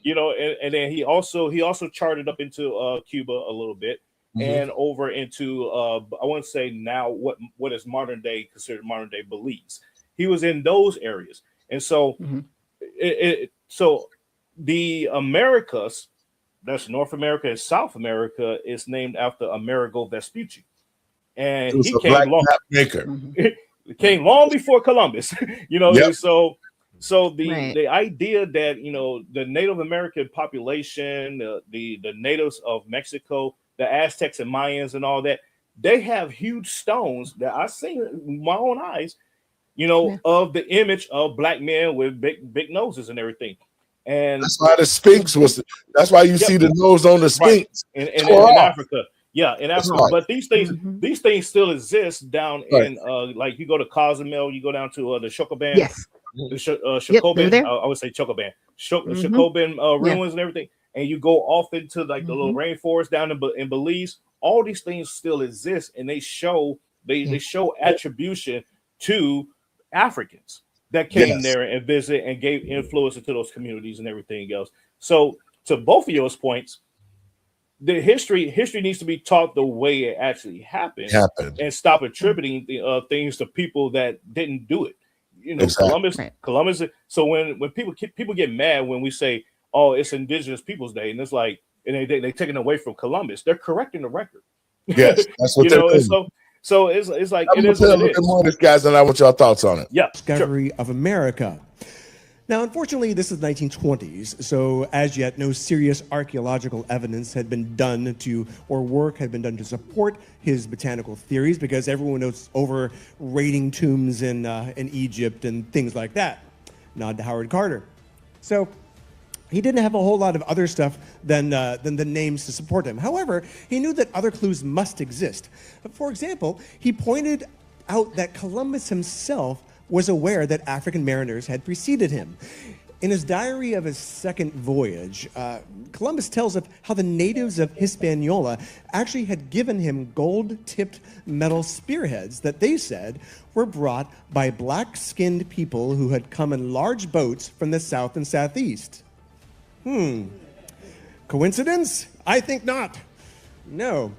then he also charted up into Cuba a little bit and over into I want to say now what is considered modern day Belize. He was in those areas. And so so the Americas, that's North America and South America, is named after Amerigo Vespucci. And he came long. It came long before Columbus, So the idea that the Native American population, the natives of Mexico, the Aztecs and Mayans and all that, they have huge stones that I've seen with my own eyes, of the image of black men with big noses and everything. And that's why the Sphinx was. That's why you see the nose on the Sphinx in Africa. Yeah, in Africa, but these things still exist down in like you go to Cozumel, you go down to the Chocoban, Chocoban, I would say Chocoban, Chocoban ruins and everything, and you go off into like the little rainforest down in Belize. All these things still exist, and they show attribution to Africans. that came Yes. there and visit and gave influence into those communities and everything else. So to both of those points, the history needs to be taught the way it actually happened, and stop attributing the things to people that didn't do it. You know, Exactly. Columbus. So when people get mad when we say, "Oh, it's Indigenous Peoples Day," and it's like, and they taking away from Columbus, they're correcting the record. Yes, that's what You they're know, and doing. so it's like I'm it gonna is tell a what little it bit is. more of this, guys, and I want your thoughts on it. Yeah, Discovery of America. Now, unfortunately, this is the 1920s, so as yet, no serious archaeological evidence had been done to, or work had been done to support his botanical theories, because everyone was over raiding tombs in Egypt and things like that. Nod to Howard Carter. So he didn't have a whole lot of other stuff than the names to support him. However, he knew that other clues must exist. For example, he pointed out that Columbus himself was aware that African mariners had preceded him. In his diary of his second voyage, Columbus tells of how the natives of Hispaniola actually had given him gold-tipped metal spearheads that they said were brought by black-skinned people who had come in large boats from the south and southeast. Coincidence? I think not. No.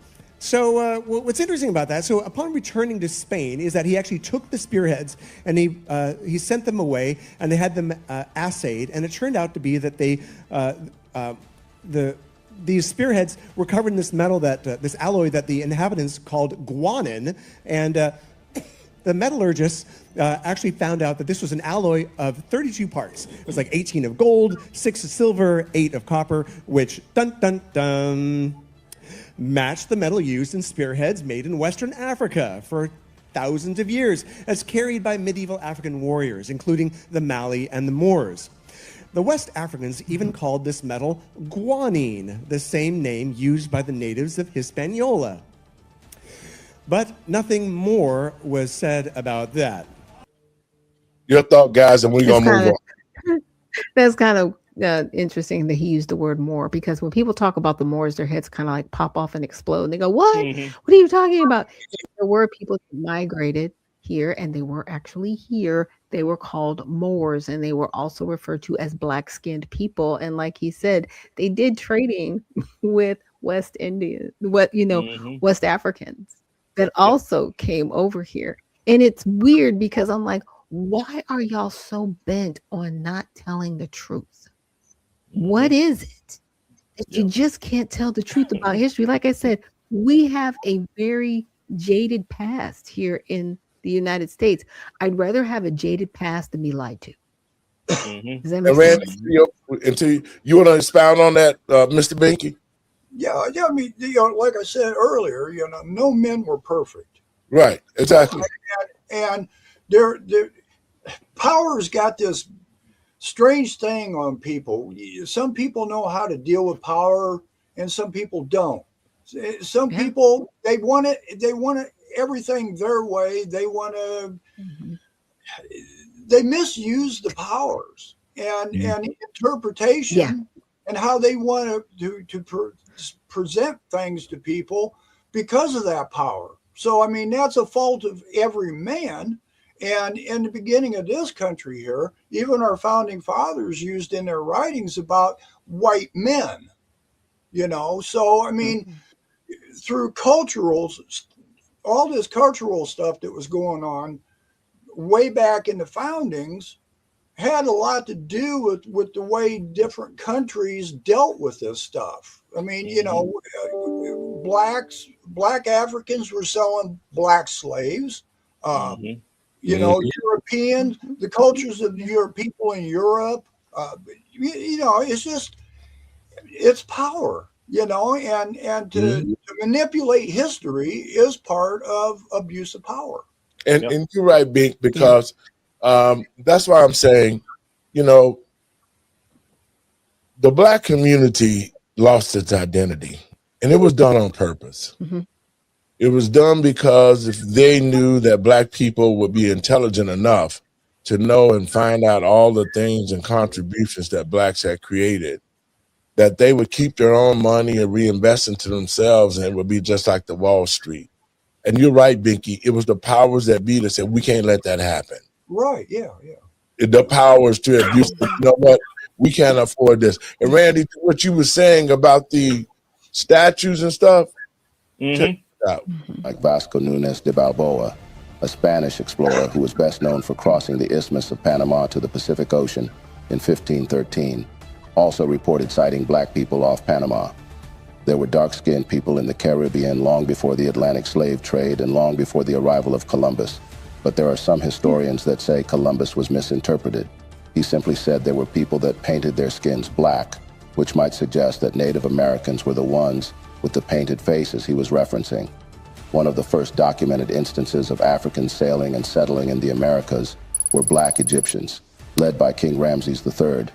So what's interesting about that, so upon returning to Spain, is that he actually took the spearheads and he sent them away, and they had them assayed, and it turned out to be that these spearheads were covered in this metal this alloy that the inhabitants called guanin, and the metallurgists actually found out that this was an alloy of 32 parts. It was like 18 of gold, 6 of silver, 8 of copper, which matched the metal used in spearheads made in Western Africa for thousands of years, as carried by medieval African warriors, including the Mali and the Moors. The West Africans even called this metal guanine, the same name used by the natives of Hispaniola. But nothing more was said about that. Your thought, guys, and we're going to move on. That's kind of interesting that he used the word Moor, because when people talk about the Moors, their heads kind of like pop off and explode. And they go, what? Mhm. What are you talking about? There were people who migrated here, and they were actually here. They were called Moors, and they were also referred to as black-skinned people. And like he said, they did trading with West Indians, Mhm. West Africans that also came over here. And it's weird because I'm like, why are y'all so bent on not telling the truth? What is it that you just can't tell the truth about history? Like I said, we have a very jaded past here in the United States. I'd rather have a jaded past than be lied to. Mhm. Does that make And Randy, sense? you want to expound on that, Mr. Binky? Yeah. I mean, like I said earlier, no men were perfect. Right, exactly. And power's got this strange thing on people. Some people know how to deal with power, and some people don't. Some people, they want everything their way. They want to. They misuse the powers and interpretation and how they want to present things to people because of that power. So, I mean, that's a fault of every man. And in the beginning of this country here, even our founding fathers used in their writings about white men, So, I mean, through all this cultural stuff that was going on way back in the foundings had a lot to do with the way different countries dealt with this stuff. I mean, black Africans were selling black slaves. Europeans, the cultures of people in Europe, it's power, and to manipulate history is part of abuse of power. And you're right, Bink, because that's why I'm saying, the black community lost its identity, and it was done on purpose. Mm-hmm. It was done because if they knew that black people would be intelligent enough to know and find out all the things and contributions that blacks had created, that they would keep their own money and reinvest into themselves, and it would be just like the Wall Street. And you're right, Binky. It was the powers that be that said, we can't let that happen. Right, yeah. the powers to abuse. You know what? We can't afford this. And Randy, what you were saying about the statues and stuff, check it out. Like Vasco Núñez de Balboa, a Spanish explorer who was best known for crossing the Isthmus of Panama to the Pacific Ocean in 1513, also reported sighting black people off Panama. There were dark-skinned people in the Caribbean long before the Atlantic slave trade and long before the arrival of Columbus. But there are some historians that say Columbus was misinterpreted. He simply said there were people that painted their skins black, which might suggest that Native Americans were the ones with the painted faces he was referencing. One of the first documented instances of Africans sailing and settling in the Americas were black Egyptians, led by King Ramses III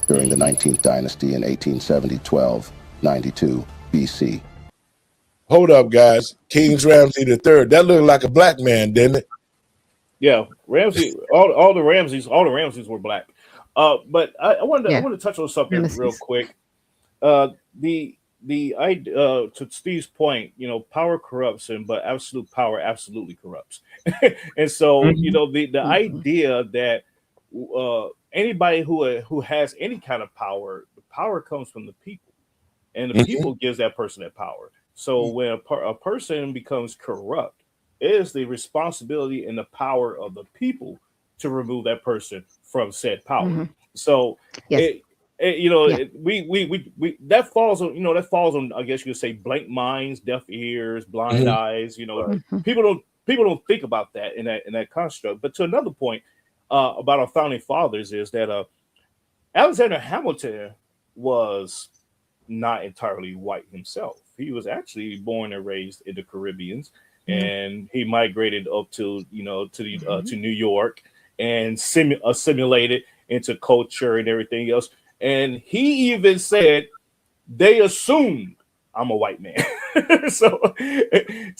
during the 19th dynasty in 1870-12-92 BC. Hold up, guys. King Ramses III. That looked like a black man, didn't it? Yeah, Ramses. All the Ramses were black. But I wanted to touch on something real quick. The idea, to Steve's point, power corrupts, but absolute power absolutely corrupts. And so, the idea that anybody who has any kind of power, the power comes from the people, and the people gives that person that power. So when a person becomes corrupt, it is the responsibility and the power of the people to remove that person from said power. So we that falls on I guess you could say blank minds, deaf ears, blind eyes. People don't think about that in that construct. But to another point about our founding fathers is that Alexander Hamilton was not entirely white himself. He was actually born and raised in the Caribbeans, and he migrated up to to New York and assimilated into culture and everything else. And he even said they assumed I'm a white man. so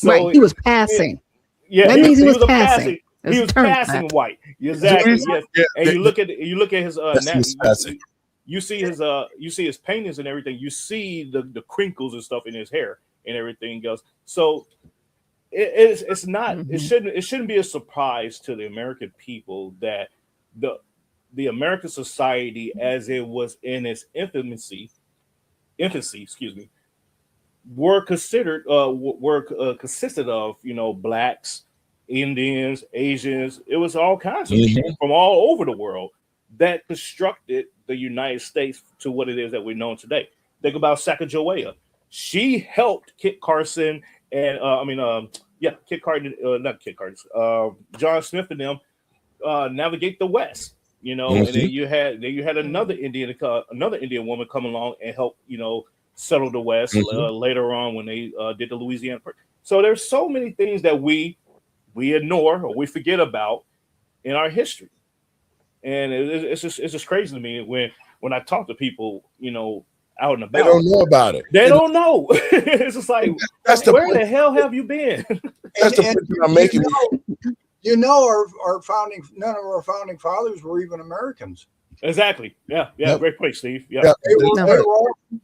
right, he was passing. Yeah, that means he was passing. He was passing white. Exactly. Yes. And you look at his you see his paintings and everything. You see the crinkles and stuff in his hair and everything else. So it's not it shouldn't be a surprise to the American people that the American society, as it was in its infancy, consisted of blacks, Indians, Asians. It was all kinds of people from all over the world that constructed the United States to what it is that we know today. Think about Sacagawea. She helped Kit Carson and Kit Carson, not Kit Carson, John Smith and them navigate the West. And then you had another Indian woman come along and help settle the West later on when they did the Louisiana Purchase. So there's so many things that we ignore or we forget about in our history, and it's just crazy to me when I talk to people out and about. They don't know about it. They don't know. It's just like, where the hell have you been? That's the point I'm making. None of our founding fathers were even Americans. Exactly. Yeah. Great point, Steve. Yeah.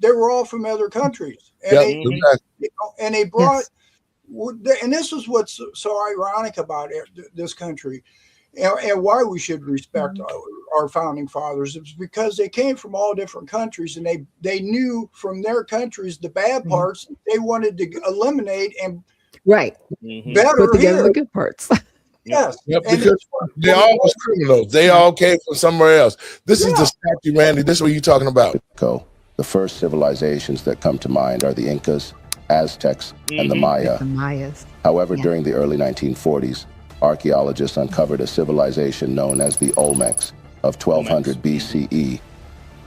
They were all from other countries, and they brought. And this is what's so ironic about this country, and why we should respect our founding fathers. It's because they came from all different countries, and they knew from their countries the bad parts they wanted to eliminate and better put together the good parts. Yes. Yep, because they all was criminals. They all came from somewhere else. This is the statue, Randy. This is what you're talking about. The first civilizations that come to mind are the Incas, Aztecs, and the Maya. The Mayas. However, during the early 1940s, archaeologists uncovered a civilization known as the Olmecs of 1200 BCE,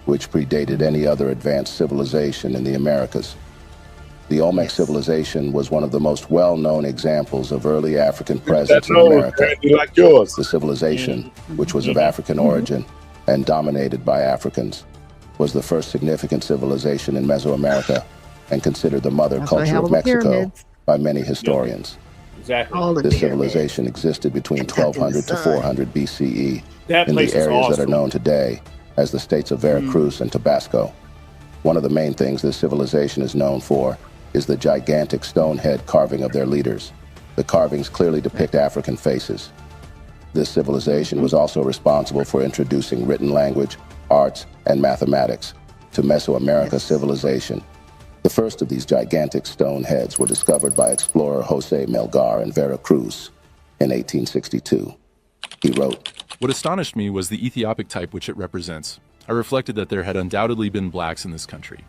which predated any other advanced civilization in the Americas. The Olmec civilization was one of the most well-known examples of early African presence in America. Like yours. The civilization, which was of African origin and dominated by Africans, was the first significant civilization in Mesoamerica and considered the mother culture of Mexico by many historians. Exactly. This civilization existed between 1200 to 400 BCE in the areas that are known today as the states of Veracruz and Tabasco. One of the main things this civilization is known for is the gigantic stone head carving of their leaders. The carvings clearly depict African faces. This civilization was also responsible for introducing written language, arts, and mathematics to Mesoamerica civilization. The first of these gigantic stone heads were discovered by explorer Jose Melgar in Veracruz in 1862. He wrote, "What astonished me was the Ethiopic type which it represents. I reflected that there had undoubtedly been blacks in this country."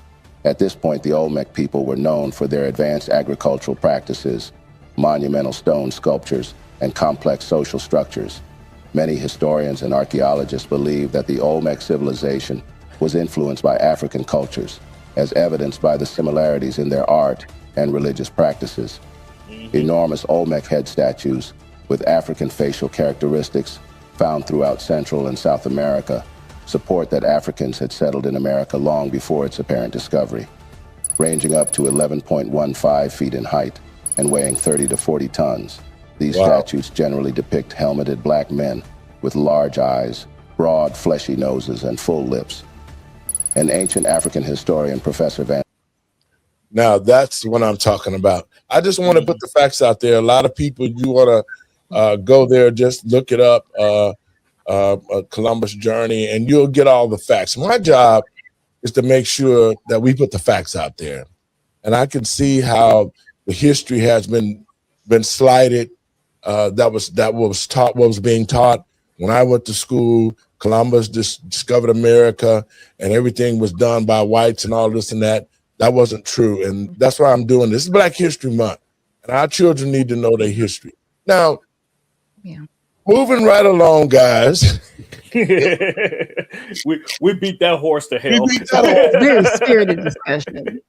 At this point, the Olmec people were known for their advanced agricultural practices, monumental stone sculptures, and complex social structures. Many historians and archaeologists believe that the Olmec civilization was influenced by African cultures, as evidenced by the similarities in their art and religious practices. Enormous Olmec head statues with African facial characteristics found throughout Central and South America support that Africans had settled in America long before its apparent discovery. Ranging up to 11.15 feet in height and weighing 30 to 40 tons, these statues generally depict helmeted black men with large eyes, broad, fleshy noses, and full lips. An ancient African historian, Professor Van. Now, that's what I'm talking about. I just want to put the facts out there. A lot of people, you want to go there, just look it up, Columbus journey, and you'll get all the facts. My job is to make sure that we put the facts out there. And I can see how the history has been slighted. That was being taught when I went to school. Columbus discovered America and everything was done by whites and all this and that. That wasn't true. And that's why I'm doing this. It's Black History Month. And our children need to know their history. Now, moving right along, guys. we beat that horse to hell. We beat that horse. Very spirited discussion.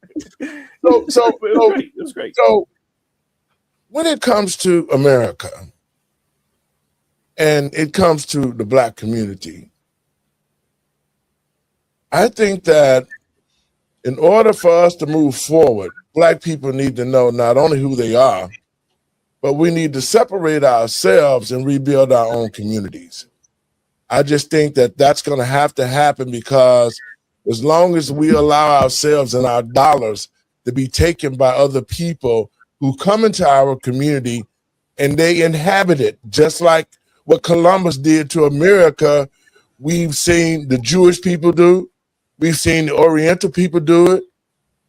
So it was great. So when it comes to America and it comes to the Black community, I think that in order for us to move forward, Black people need to know not only who they are, but we need to separate ourselves and rebuild our own communities. I just think that that's going to happen because as long as we allow ourselves and our dollars to be taken by other people who come into our community and they inhabit it, just like what Columbus did to America, we've seen the Jewish people do, we've seen the Oriental people do it,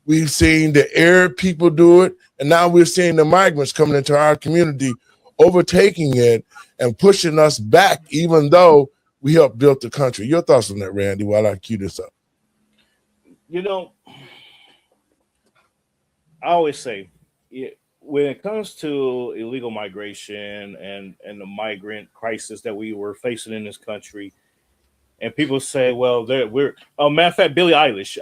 we've seen the Arab people do it, and now we're seeing the migrants coming into our community, overtaking it and pushing us back, even though we helped build the country. Your thoughts on that, Randy, while I cue this up? You know, I always say, when it comes to illegal migration and the migrant crisis that we were facing in this country, and people say, well, matter of fact, Billie Eilish,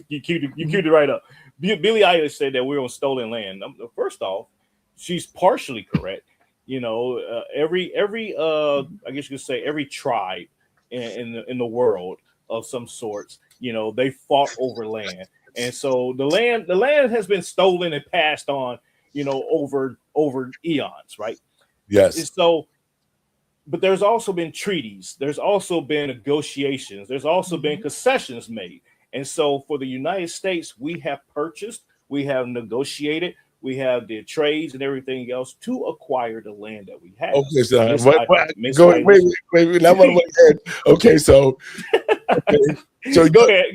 you queued it right up. Billie Eilish said that we're on stolen land. First off, she's partially correct. You know, every I guess you could say every tribe in the world of some sorts, you know, they fought over land. And so the land has been stolen and passed on, you know, over eons, right? Yes. And so, but there's also been treaties. There's also been negotiations. There's also been concessions made. And so for the United States, we have purchased, we have negotiated, we have the trades and everything else to acquire the land that we have. Okay, so wait. Okay, so go ahead.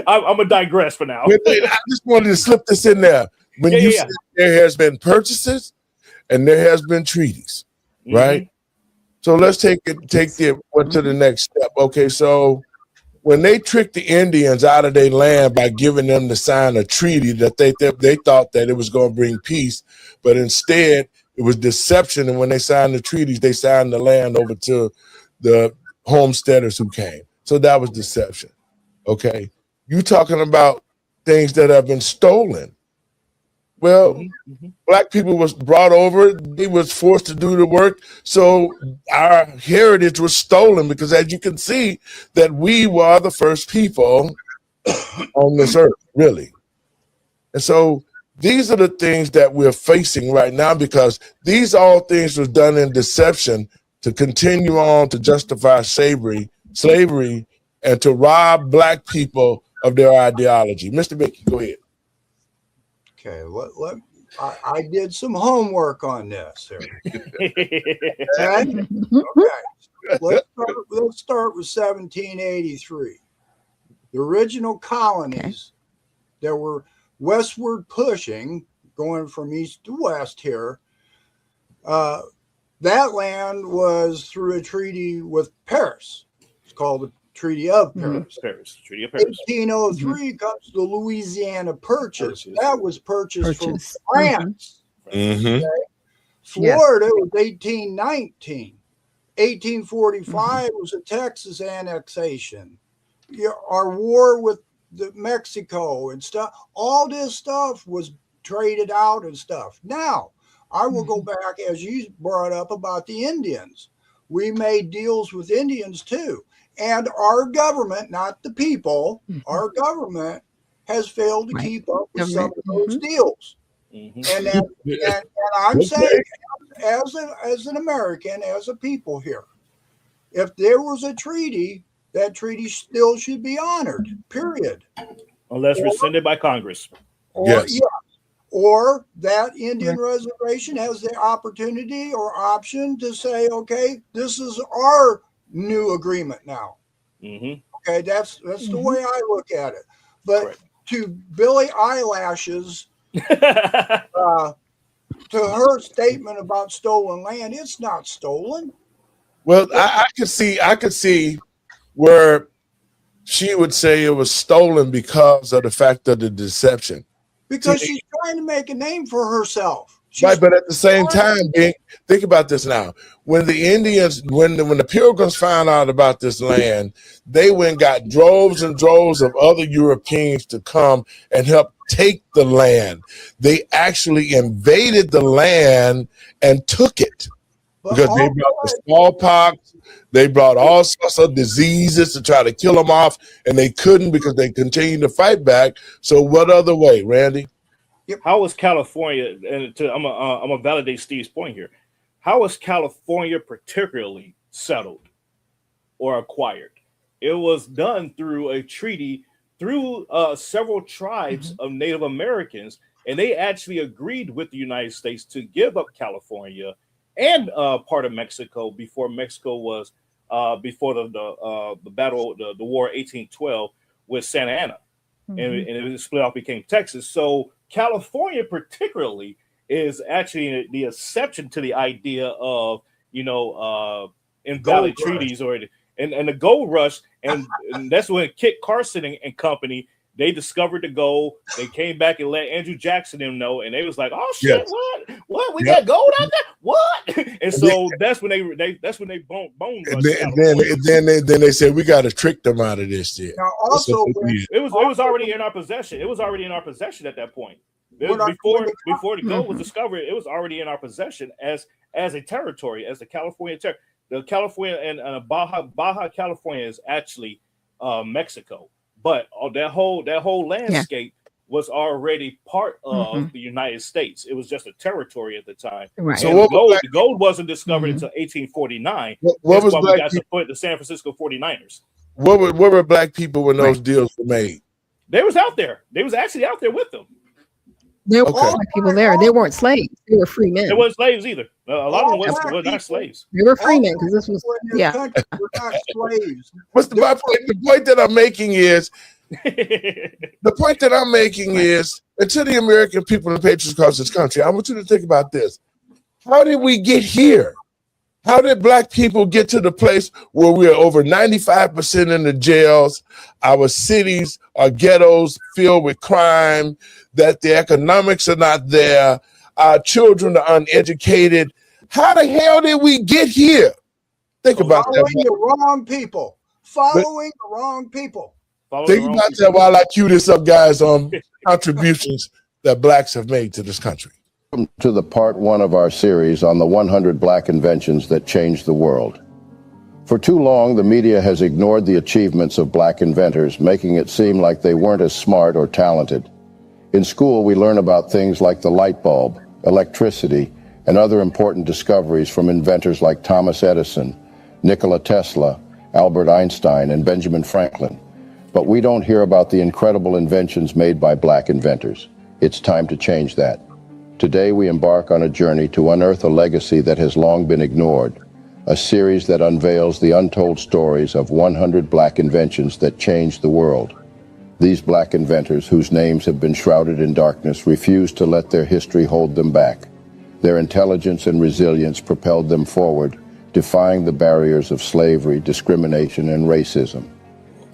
I'm gonna digress for now. I just wanted to slip this in there. When you said there has been purchases and there has been treaties, right? So let's take it to the next step. Okay, so when they tricked the Indians out of their land by giving them to sign a treaty that they thought that it was going to bring peace, but instead it was deception. And when they signed the treaties, they signed the land over to the homesteaders who came. So that was deception. Okay, you talking about things that have been stolen. Well, Black people was brought over, they was forced to do the work. So our heritage was stolen because, as you can see, that we were the first people on this earth, really. And so these are the things that we're facing right now because these all things was done in deception to continue on to justify slavery, and to rob Black people of their ideology. Mr. Mickey, go ahead. Okay, I did some homework on this here. Okay? Okay. Let's start with 1783. The original colonies that were westward pushing, going from east to west here, that land was through a treaty with Paris. It's called the Treaty of Paris. Treaty of Paris. 1803 comes the Louisiana Purchase. That was purchased from France. Okay? Florida was 1819. 1845 was a Texas annexation. Our war with Mexico and stuff, all this stuff was traded out and stuff. Now, I will go back, as you brought up about the Indians. We made deals with Indians too. And our government, not the people, our government has failed to keep up with some of those deals. And I'm saying, as an American, as a people here, if there was a treaty, that treaty still should be honored, period. Unless rescinded by Congress. Or that Indian reservation has the opportunity or option to say, okay, this is our new agreement now. Okay, that's the way I look at it. But to Billie Eilash's to her statement about stolen land, it's not stolen. Well, I could see where she would say it was stolen because of the fact of the deception. Because she's trying to make a name for herself. Right, but at the same time, think about this now. When the Indians, when the Pilgrims found out about this land, they went and got droves and droves of other Europeans to come and help take the land. They actually invaded the land and took it because they brought the smallpox. They brought all sorts of diseases to try to kill them off, and they couldn't because they continued to fight back. So what other way, Randy? How was California, and I'm gonna validate Steve's point here. How was California particularly settled or acquired? It was done through a treaty through several tribes of Native Americans, and they actually agreed with the United States to give up California and part of Mexico before Mexico was before the battle, the war 1812 with Santa Anna, and it split off, became Texas. So California particularly is actually the exception to the idea of, invalid treaties and the gold rush. And that's when Kit Carson and company, they discovered the gold. They came back and let Andrew Jackson them know. And they was like, oh shit, what? We got gold out there? What? And so that's when they bone then they said we got to trick them out of this shit. Now also it was already in our possession. It was already in our possession at that point. Before the gold was discovered, it was already in our possession as a territory, as the California territory. The California and Baja California is actually Mexico, but that whole landscape was already part of the United States. It was just a territory at the time. Right. So the gold wasn't discovered until 1849. What was we got to put the San Francisco 49ers. What were black people when those deals were made? They was out there. They was actually out there with them. There were black people there. They weren't slaves. They were free men. They weren't slaves either. A lot of them were not slaves. They were free men because this was we're not slaves. What's the point that I'm making is and to the American people and patriots across this country, I want you to think about this. How did we get here? How did black people get to the place where we are over 95% in the jails, our cities are ghettos filled with crime, that the economics are not there, our children are uneducated? How the hell did we get here? Think about that. Following the wrong people. Think about that while I cue this up, guys, on contributions that blacks have made to this country. Welcome to the part 1 of our series on the 100 black inventions that changed the world. For too long, the media has ignored the achievements of black inventors, making it seem like they weren't as smart or talented. In school, we learn about things like the light bulb, electricity, and other important discoveries from inventors like Thomas Edison, Nikola Tesla, Albert Einstein, and Benjamin Franklin. But we don't hear about the incredible inventions made by black inventors. It's time to change that. Today we embark on a journey to unearth a legacy that has long been ignored, a series that unveils the untold stories of 100 black inventions that changed the world. These black inventors, whose names have been shrouded in darkness, refuse to let their history hold them back. Their intelligence and resilience propelled them forward, defying the barriers of slavery, discrimination, and racism.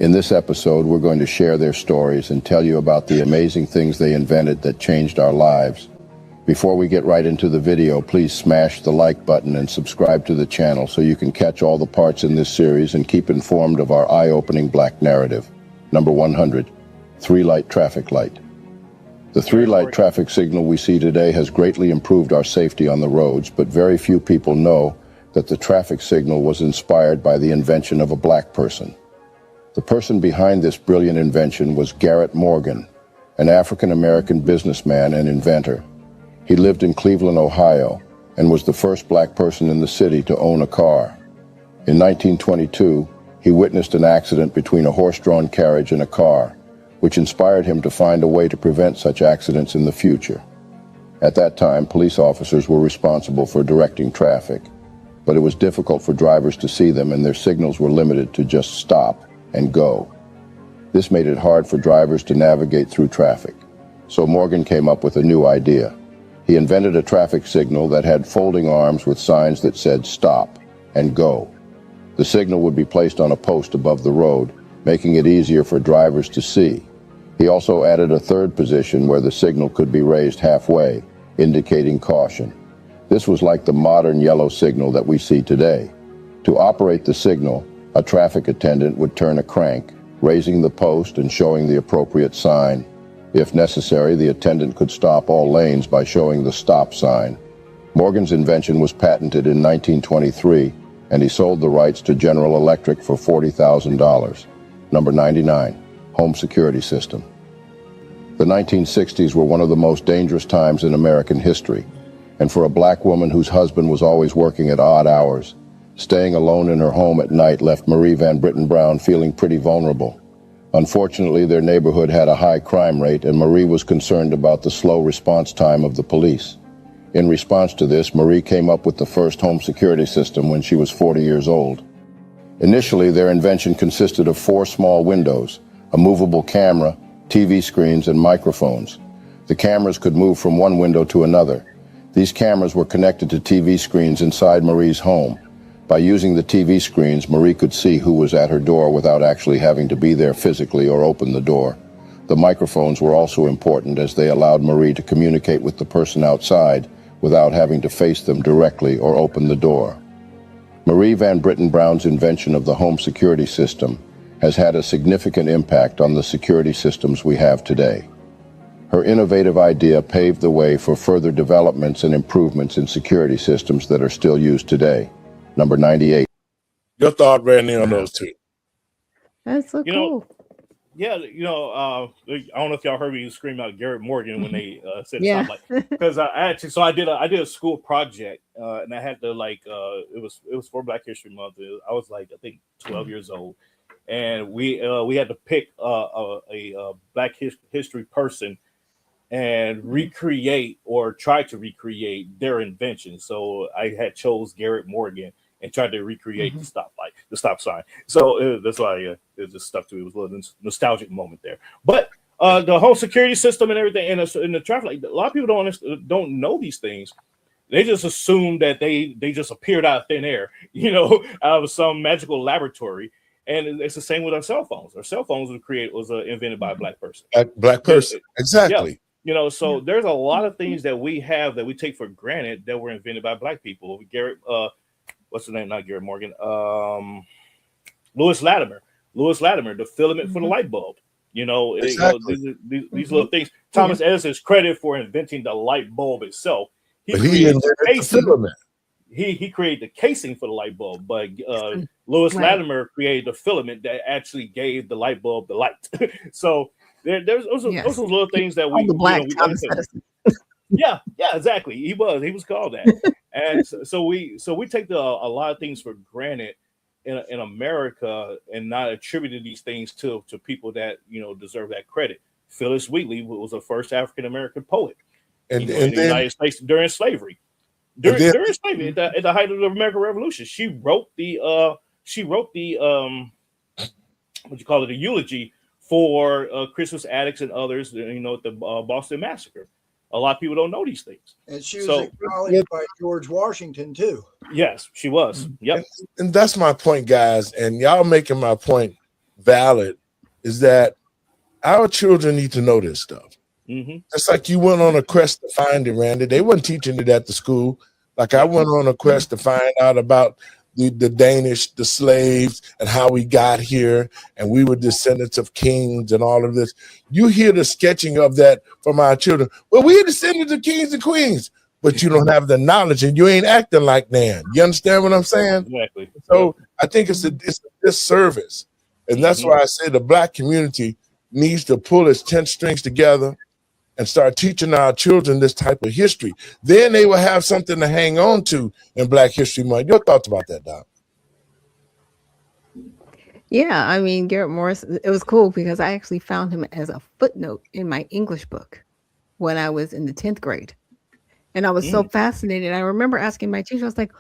In this episode, we're going to share their stories and tell you about the amazing things they invented that changed our lives. Before we get right into the video, please smash the like button and subscribe to the channel so you can catch all the parts in this series and keep informed of our eye-opening black narrative. Number 100, three-light traffic light. The three-light traffic signal we see today has greatly improved our safety on the roads, but very few people know that the traffic signal was inspired by the invention of a black person. The person behind this brilliant invention was Garrett Morgan, an African-American businessman and inventor. He lived in Cleveland, Ohio, and was the first black person in the city to own a car. In 1922, he witnessed an accident between a horse-drawn carriage and a car, which inspired him to find a way to prevent such accidents in the future. At that time, police officers were responsible for directing traffic, but it was difficult for drivers to see them, and their signals were limited to just stop and go. This made it hard for drivers to navigate through traffic. So Morgan came up with a new idea. He invented a traffic signal that had folding arms with signs that said stop and go. The signal would be placed on a post above the road, making it easier for drivers to see. He also added a third position where the signal could be raised halfway, indicating caution. This was like the modern yellow signal that we see today. To operate the signal, a traffic attendant would turn a crank, raising the post and showing the appropriate sign. If necessary, the attendant could stop all lanes by showing the stop sign. Morgan's invention was patented in 1923, and he sold the rights to General Electric for $40,000. Number 99, home security system. The 1960s were one of the most dangerous times in American history, and for a black woman whose husband was always working at odd hours, staying alone in her home at night left Marie Van Britten Brown feeling pretty vulnerable. Unfortunately, their neighborhood had a high crime rate, and Marie was concerned about the slow response time of the police. In response to this, Marie came up with the first home security system when she was 40 years old. Initially, their invention consisted of 4 small windows, a movable camera, TV screens, and microphones. The cameras could move from one window to another. These cameras were connected to TV screens inside Marie's home. By using the TV screens, Marie could see who was at her door without actually having to be there physically or open the door. The microphones were also important as they allowed Marie to communicate with the person outside without having to face them directly or open the door. Marie Van Britten Brown's invention of the home security system has had a significant impact on the security systems we have today. Her innovative idea paved the way for further developments and improvements in security systems that are still used today. Number 98. Your thought, Randy, on those two? That's so You cool. know, yeah, I don't know if y'all heard me scream out Garrett Morgan when they said Yeah. something like, because I did a school project and I had to it was for Black History Month. I was like, I think 12 years old, and we had to pick a Black history person and recreate or try to recreate their invention. So I had chose Garrett Morgan and tried to recreate the stop sign. So that's why it just stuck to me. It was a little nostalgic moment there. But the whole security system and everything, and in the traffic light, a lot of people don't know these things. They just assume that they just appeared out of thin air, out of some magical laboratory. And it's the same with our cell phones. Our cell phones was invented by a black person. Black person, exactly. Yeah. So there's a lot of things that we have that we take for granted that were invented by black people. Garrett, what's the name? Not Garrett Morgan. Lewis Latimer, the filament for the light bulb. Exactly. These little things. Thomas Edison is credited for inventing the light bulb itself. He invented the filament. He created the casing for the light bulb, but Lewis Latimer created the filament that actually gave the light bulb the light. So there's those little things that we. The black Thomas Edison. Yeah, exactly. He was called that, and so we take a lot of things for granted in America and not attributing these things to people that deserve that credit. Phyllis Wheatley was the first African American poet. And, in the and then United States during slavery. During slavery, at the height of the American Revolution, she wrote the what you call it, a eulogy for Crispus Attucks and others, at the Boston Massacre. A lot of people don't know these things. And she was acknowledged by George Washington too. Yes, she was. Yep. And that's my point, guys. And y'all making my point valid is that our children need to know this stuff. Mm-hmm. It's like you went on a quest to find it, Randy. They weren't teaching it at the school. Like I went on a quest to find out about the Danish, the slaves, and how we got here, and we were descendants of kings and all of this. You hear the sketching of that from our children. Well, we're descendants of kings and queens, but you don't have the knowledge and you ain't acting like Nan. You understand what I'm saying? Exactly. So I think it's a disservice. And that's why I say the Black community needs to pull its 10 strings together and start teaching our children this type of history. Then they will have something to hang on to in Black History Month. Your thoughts about that, Doc? Yeah, I mean, Garrett Morris, it was cool because I actually found him as a footnote in my English book when I was in the 10th grade. And I was so fascinated. I remember asking my teacher, I was like,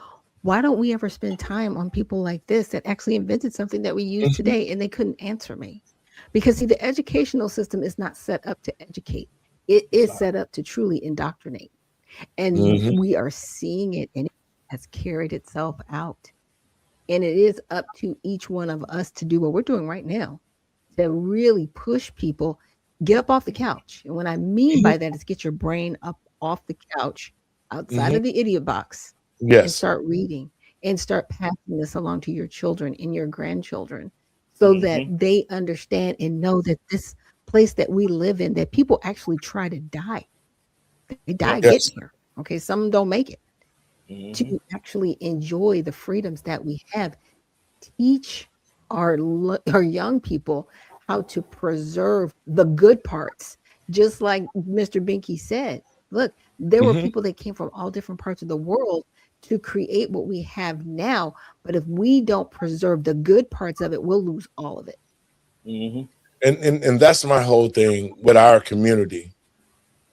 why don't we ever spend time on people like this that actually invented something that we use today? And they couldn't answer me. Because, see, the educational system is not set up to educate. It is set up to truly indoctrinate. And we are seeing it, and it has carried itself out. And it is up to each one of us to do what we're doing right now, to really push people, get up off the couch. And what I mean by that is get your brain up off the couch, outside of the idiot box, and start reading and start passing this along to your children and your grandchildren so that they understand and know that this place that we live in, that people actually try to die. They die getting here. Okay, some don't make it. To actually enjoy the freedoms that we have, teach our young people how to preserve the good parts. Just like Mr. Binky said, look, there were people that came from all different parts of the world to create what we have now. But if we don't preserve the good parts of it, we'll lose all of it. And that's my whole thing with our community.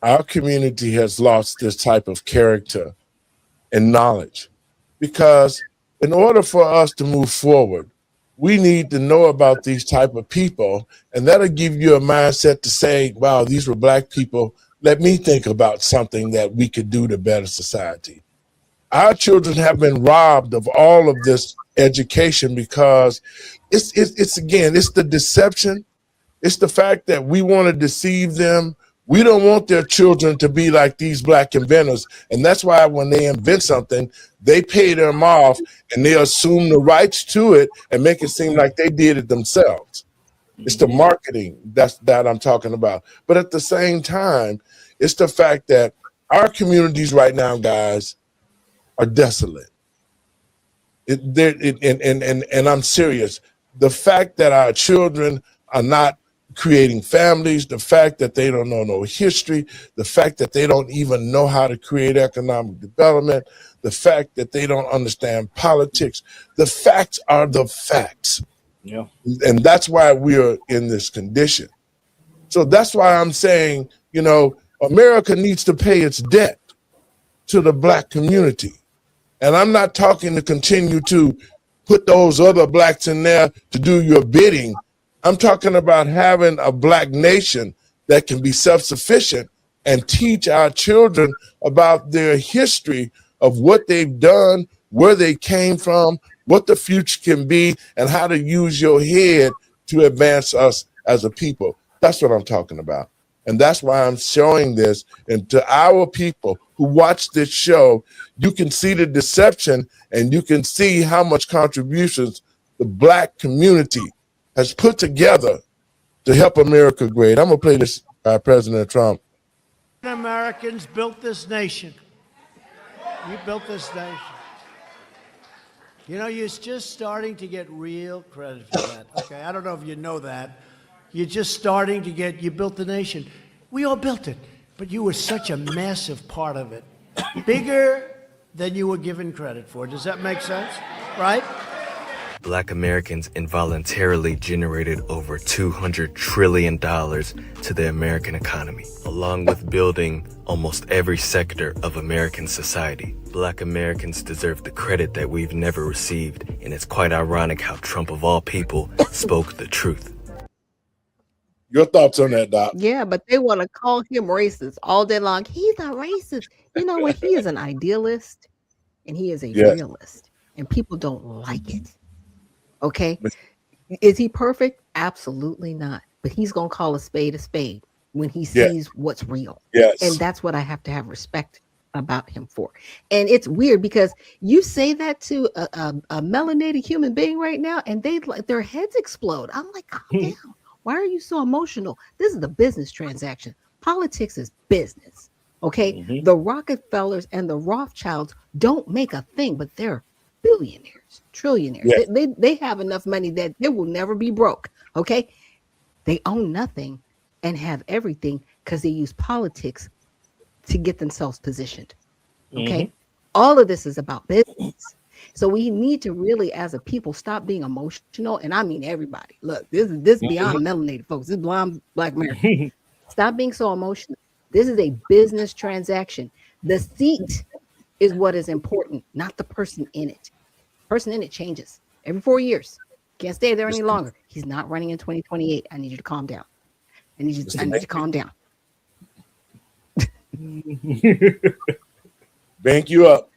Our community has lost this type of character and knowledge, because in order for us to move forward, we need to know about these type of people, and that'll give you a mindset to say, wow, these were Black people. Let me think about something that we could do to better society. Our children have been robbed of all of this education because it's the deception. It's the fact that we want to deceive them. We don't want their children to be like these Black inventors. And that's why when they invent something, they pay them off and they assume the rights to it and make it seem like they did it themselves. It's the marketing that I'm talking about. But at the same time, it's the fact that our communities right now, guys, are desolate. And I'm serious. The fact that our children are not creating families, the fact that they don't know no history, the fact that they don't even know how to create economic development, the fact that they don't understand politics. The facts are the facts. Yeah. And that's why we are in this condition. So that's why I'm saying, America needs to pay its debt to the Black community. And I'm not talking to continue to put those other Blacks in there to do your bidding. I'm talking about having a Black nation that can be self-sufficient and teach our children about their history of what they've done, where they came from, what the future can be, and how to use your head to advance us as a people. That's what I'm talking about. And that's why I'm showing this. And to our people who watch this show, you can see the deception and you can see how much contributions the Black community has put together to help America great. I'm going to play this by President Trump. Americans built this nation. You built this nation. You're just starting to get real credit for that. Okay, I don't know if you know that. You're just starting to you built the nation. We all built it, but you were such a massive part of it. Bigger than you were given credit for. Does that make sense? Right? Black Americans involuntarily generated over $200 trillion to the American economy, along with building almost every sector of American society. Black Americans deserve the credit that we've never received, and it's quite ironic how Trump, of all people, spoke the truth. Your thoughts on that, Doc? Yeah, but they want to call him racist all day long. He's a racist. You know what? He is an idealist and he is a realist, and people don't like it. Okay. Is he perfect? Absolutely not. But he's going to call a spade when he sees what's real. Yes. And that's what I have to have respect about him for. And it's weird because you say that to a melanated human being right now, and they like their heads explode. I'm like, calm down. Why are you so emotional? This is the business transaction. Politics is business. Okay. The Rockefellers and the Rothschilds don't make a thing, but they're billionaires, trillionaires. Yeah. They have enough money that they will never be broke. Okay. They own nothing and have everything because they use politics to get themselves positioned. Okay. All of this is about business. So we need to really, as a people, stop being emotional. And I mean everybody. Look, this is beyond melanated folks. This is beyond Black America. Stop being so emotional. This is a business transaction. The seat is what is important, not the person in it. Person in it changes every 4 years. Can't stay there any longer. He's not running in 2028. I need you to calm down. I need you to calm down. Bank you up.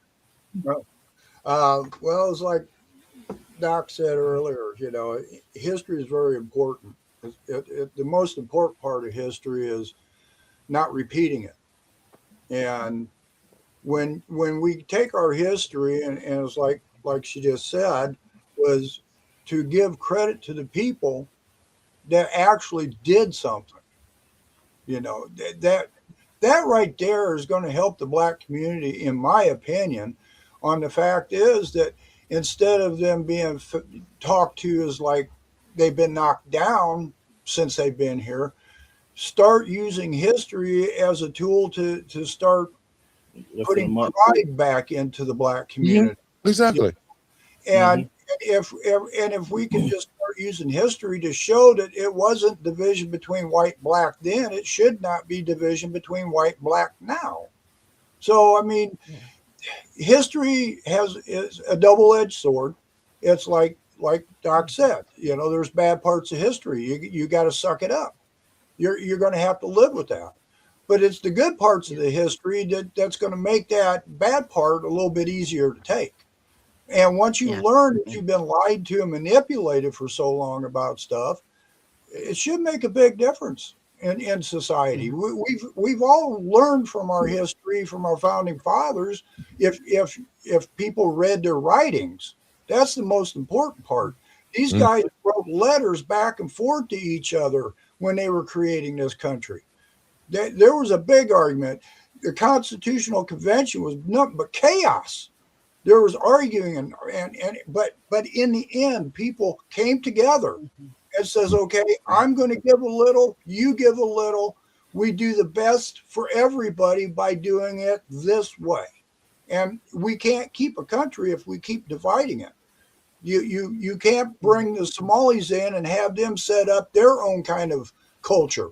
Well, it's like Doc said earlier, you know, history is very important. The most important part of history is not repeating it. And when we take our history, and it's like she just said, was to give credit to the people that actually did something. You know, that right there is going to help the Black community, in my opinion. On the fact is that instead of them being talked to as like they've been knocked down since they've been here, start using history as a tool to start putting pride back into the Black community. Exactly. And if we can just start using history to show that it wasn't division between white, Black then, it should not be division between white, Black now. So, I mean, history is a double-edged sword. It's like Doc said, you know, there's bad parts of history. You got to suck it up. You're going to have to live with that. But it's the good parts of the history that's going to make that bad part a little bit easier to take. And once you learn that you've been lied to and manipulated for so long about stuff, it should make a big difference in society. We've all learned from our history, from our founding fathers. If people read their writings, that's the most important part. These guys wrote letters back and forth to each other when they were creating this country. There was a big argument. The Constitutional Convention was nothing but chaos. There was arguing, but in the end, people came together and says, okay, I'm going to give a little, you give a little. We do the best for everybody by doing it this way. And we can't keep a country if we keep dividing it. You can't bring the Somalis in and have them set up their own kind of culture,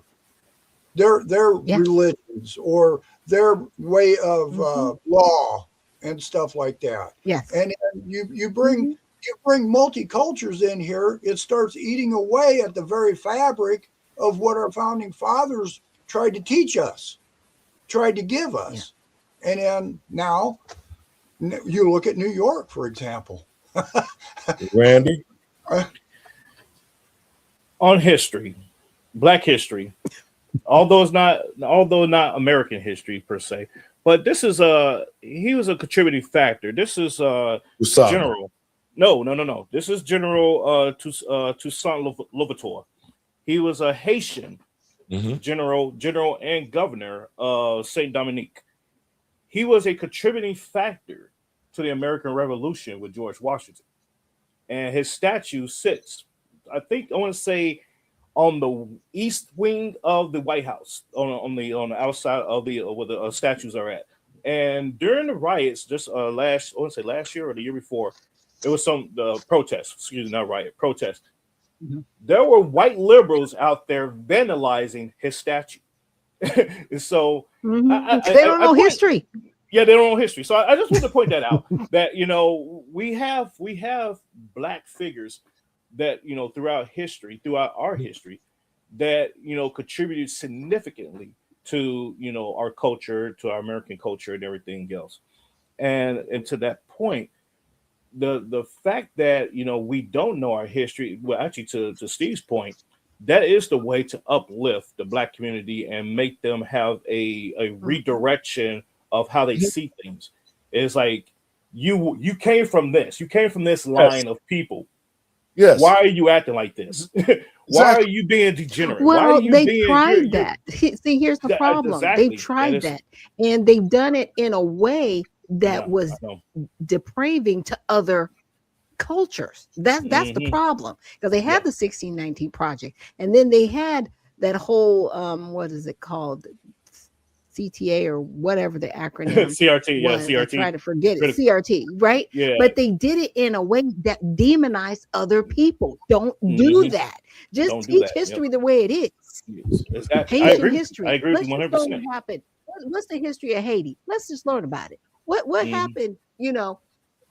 their religions or their way of law and stuff like that. Yes. And you bring multi-cultures in here, it starts eating away at the very fabric of what our founding fathers tried to teach us, tried to give us. And then now you look at New York, for example. Randy? On history, Black history, although not American history per se, but this is he was a contributing factor. This is General. No. This is General Toussaint Louverture. He was a Haitian general and governor of Saint Dominique. He was a contributing factor to the American Revolution with George Washington, and his statue sits, I want to say, on the east wing of the White House, on the outside of where the statues are at. And during the riots, just last year or the year before, it was some protest. Excuse me, not riot, protest. There were white liberals out there vandalizing his statue. So they don't know history. Yeah, they don't know history. So I just want to point that out. That we have black figures that throughout our history, that contributed significantly to our culture, to our American culture, and everything else. And to that point, the fact that we don't know our history, well, actually to Steve's point, that is the way to uplift the black community and make them have a redirection of how they see things. It's like you came from this line of people. Yes. Why are you acting like this? Why are you being degenerate? Well, they tried that. See, here's the problem. Exactly. They tried that, and they've done it in a way that was depraving to other cultures. That's the problem, because they had the 1619 Project, and then they had that whole what is it called, CTA or whatever the acronym CRT. was. Yeah, CRT. I try to forget it. CRT, right? Yeah. But they did it in a way that demonized other people. Don't do that. Just teach history the way it is. Exactly. Haitian history. I agree with Let's 100%. just learn what happened. What's the history of Haiti? Let's just learn about it. What happened?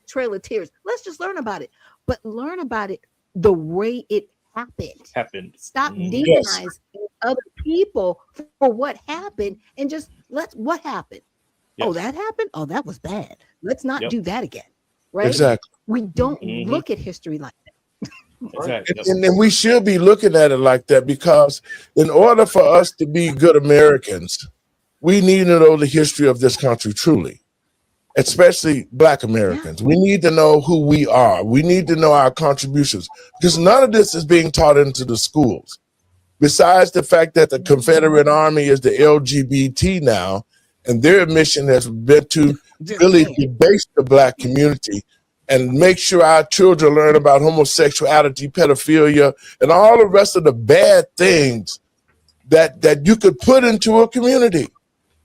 Trail of Tears. Let's just learn about it. But learn about it the way it happened. Stop demonizing other people for what happened, and just what happened. Yes. Oh, that happened. Oh, that was bad. Let's not do that again. Right? Exactly. We don't look at history like that. Exactly. And we should be looking at it like that, because in order for us to be good Americans, we need to know the history of this country truly, especially Black Americans. We need to know who we are. We need to know our contributions, because none of this is being taught into the schools. Besides the fact that the Confederate Army is the LGBT now, and their mission has been to really debase the Black community and make sure our children learn about homosexuality, pedophilia, and all the rest of the bad things that you could put into a community.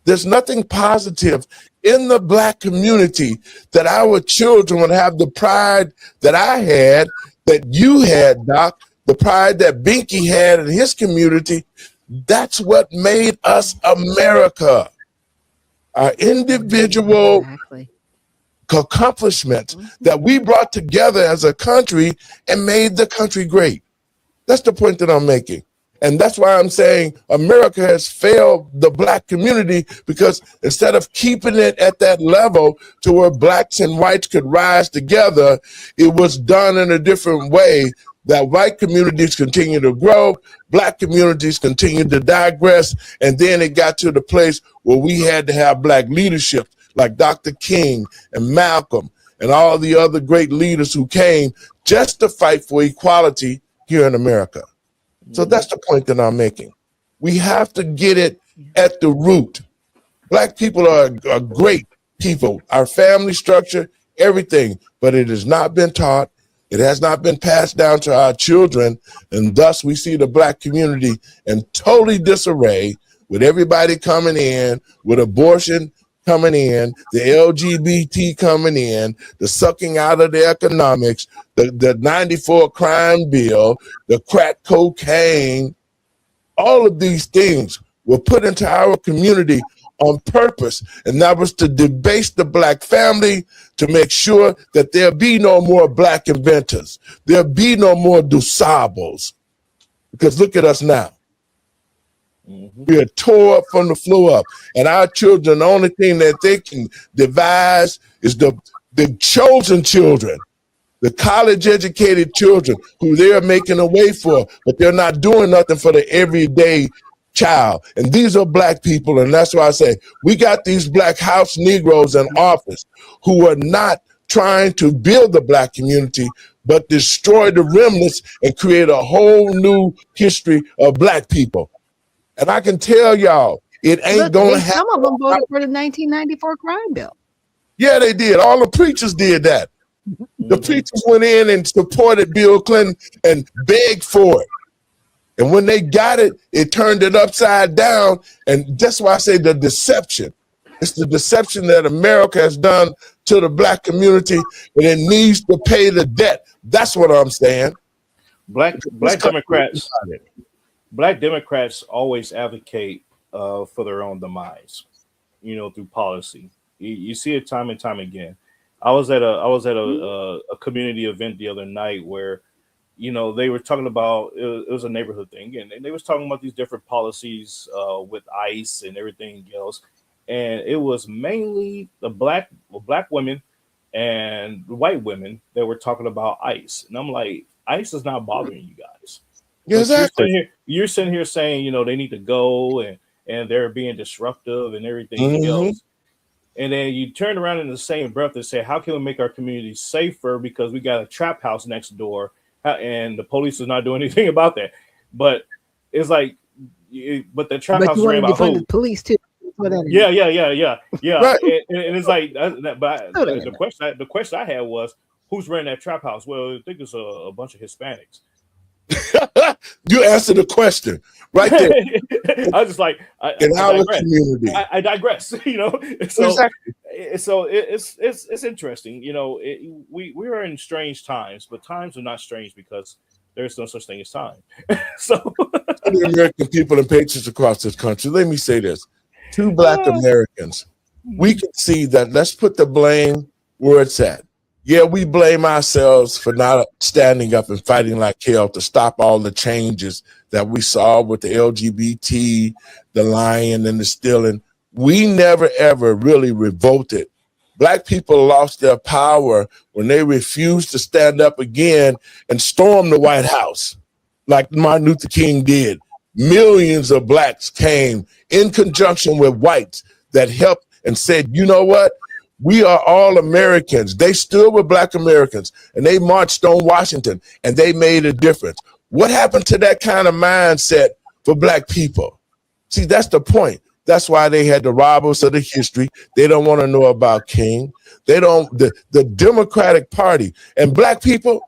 There's nothing positive in the Black community that our children would have the pride that I had, that you had, Doc, the pride that Binky had in his community. That's what made us America. Our individual accomplishments that we brought together as a country and made the country great. That's the point that I'm making. And that's why I'm saying America has failed the Black community, because instead of keeping it at that level to where Blacks and whites could rise together, it was done in a different way, that white communities continue to grow, Black communities continue to digress, and then it got to the place where we had to have Black leadership like Dr. King and Malcolm and all the other great leaders who came just to fight for equality here in America. So that's the point that I'm making. We have to get it at the root. Black people are great people, our family structure, everything, but it has not been taught. It has not been passed down to our children, and thus we see the Black community in totally disarray, with everybody coming in, with abortion coming in, the LGBT coming in, the sucking out of the economics, the 94 crime bill, the crack cocaine. All of these things were put into our community on purpose, and that was to debase the Black family, to make sure that there be no more Black inventors, there be no more DuSables. Because look at us now. We are tore up from the floor up, and our children, the only thing that they can devise is the chosen children, the college-educated children who they're making a way for, but they're not doing nothing for the everyday child. And these are Black people, and that's why I say we got these Black house Negroes in office who are not trying to build the Black community, but destroy the remnants and create a whole new history of Black people. And I can tell y'all, it ain't gonna happen. Some of them voted for the 1994 crime bill. Yeah, they did. All the preachers did that. The preachers went in and supported Bill Clinton and begged for it. And when they got it, it turned it upside down. And that's why I say the deception. It's the deception that America has done to the black community, and it needs to pay the debt. That's what I'm saying. Black Democrats always advocate for their own demise, through policy. You see it time and time again. I was at a community event the other night where, they were talking about, it was a neighborhood thing, and they was talking about these different policies with ICE and everything else. And it was mainly the black women and white women that were talking about ICE. And I'm like, ICE is not bothering you guys. Yeah, exactly. You're sitting here saying, they need to go and they're being disruptive and everything else. And then you turn around in the same breath and say, how can we make our community safer because we got a trap house next door and the police is not doing anything about that. But it's like, but the trap house is ran by who? The police too. Yeah. Right. And it's like, but the question I had was, who's running that trap house? Well, I think it's a bunch of Hispanics. You answered the question right there. I was just like, in our community, I digress. So, exactly. So it's interesting. We are in strange times, but times are not strange because there's no such thing as time. So the American people and patriots across this country, let me say this: to Black Americans, we can see that. Let's put the blame where it's at. Yeah, we blame ourselves for not standing up and fighting like hell to stop all the changes that we saw with the LGBT, the lying and the stealing. We never, ever really revolted. Black people lost their power when they refused to stand up again and storm the White House like Martin Luther King did. Millions of blacks came in conjunction with whites that helped and said, you know what? We are all Americans. They stood with Black Americans and they marched on Washington and they made a difference. What happened to that kind of mindset for Black people? See, that's the point. That's why they had to rob us of the history. They don't want to know about King. They don't, the Democratic Party and Black people,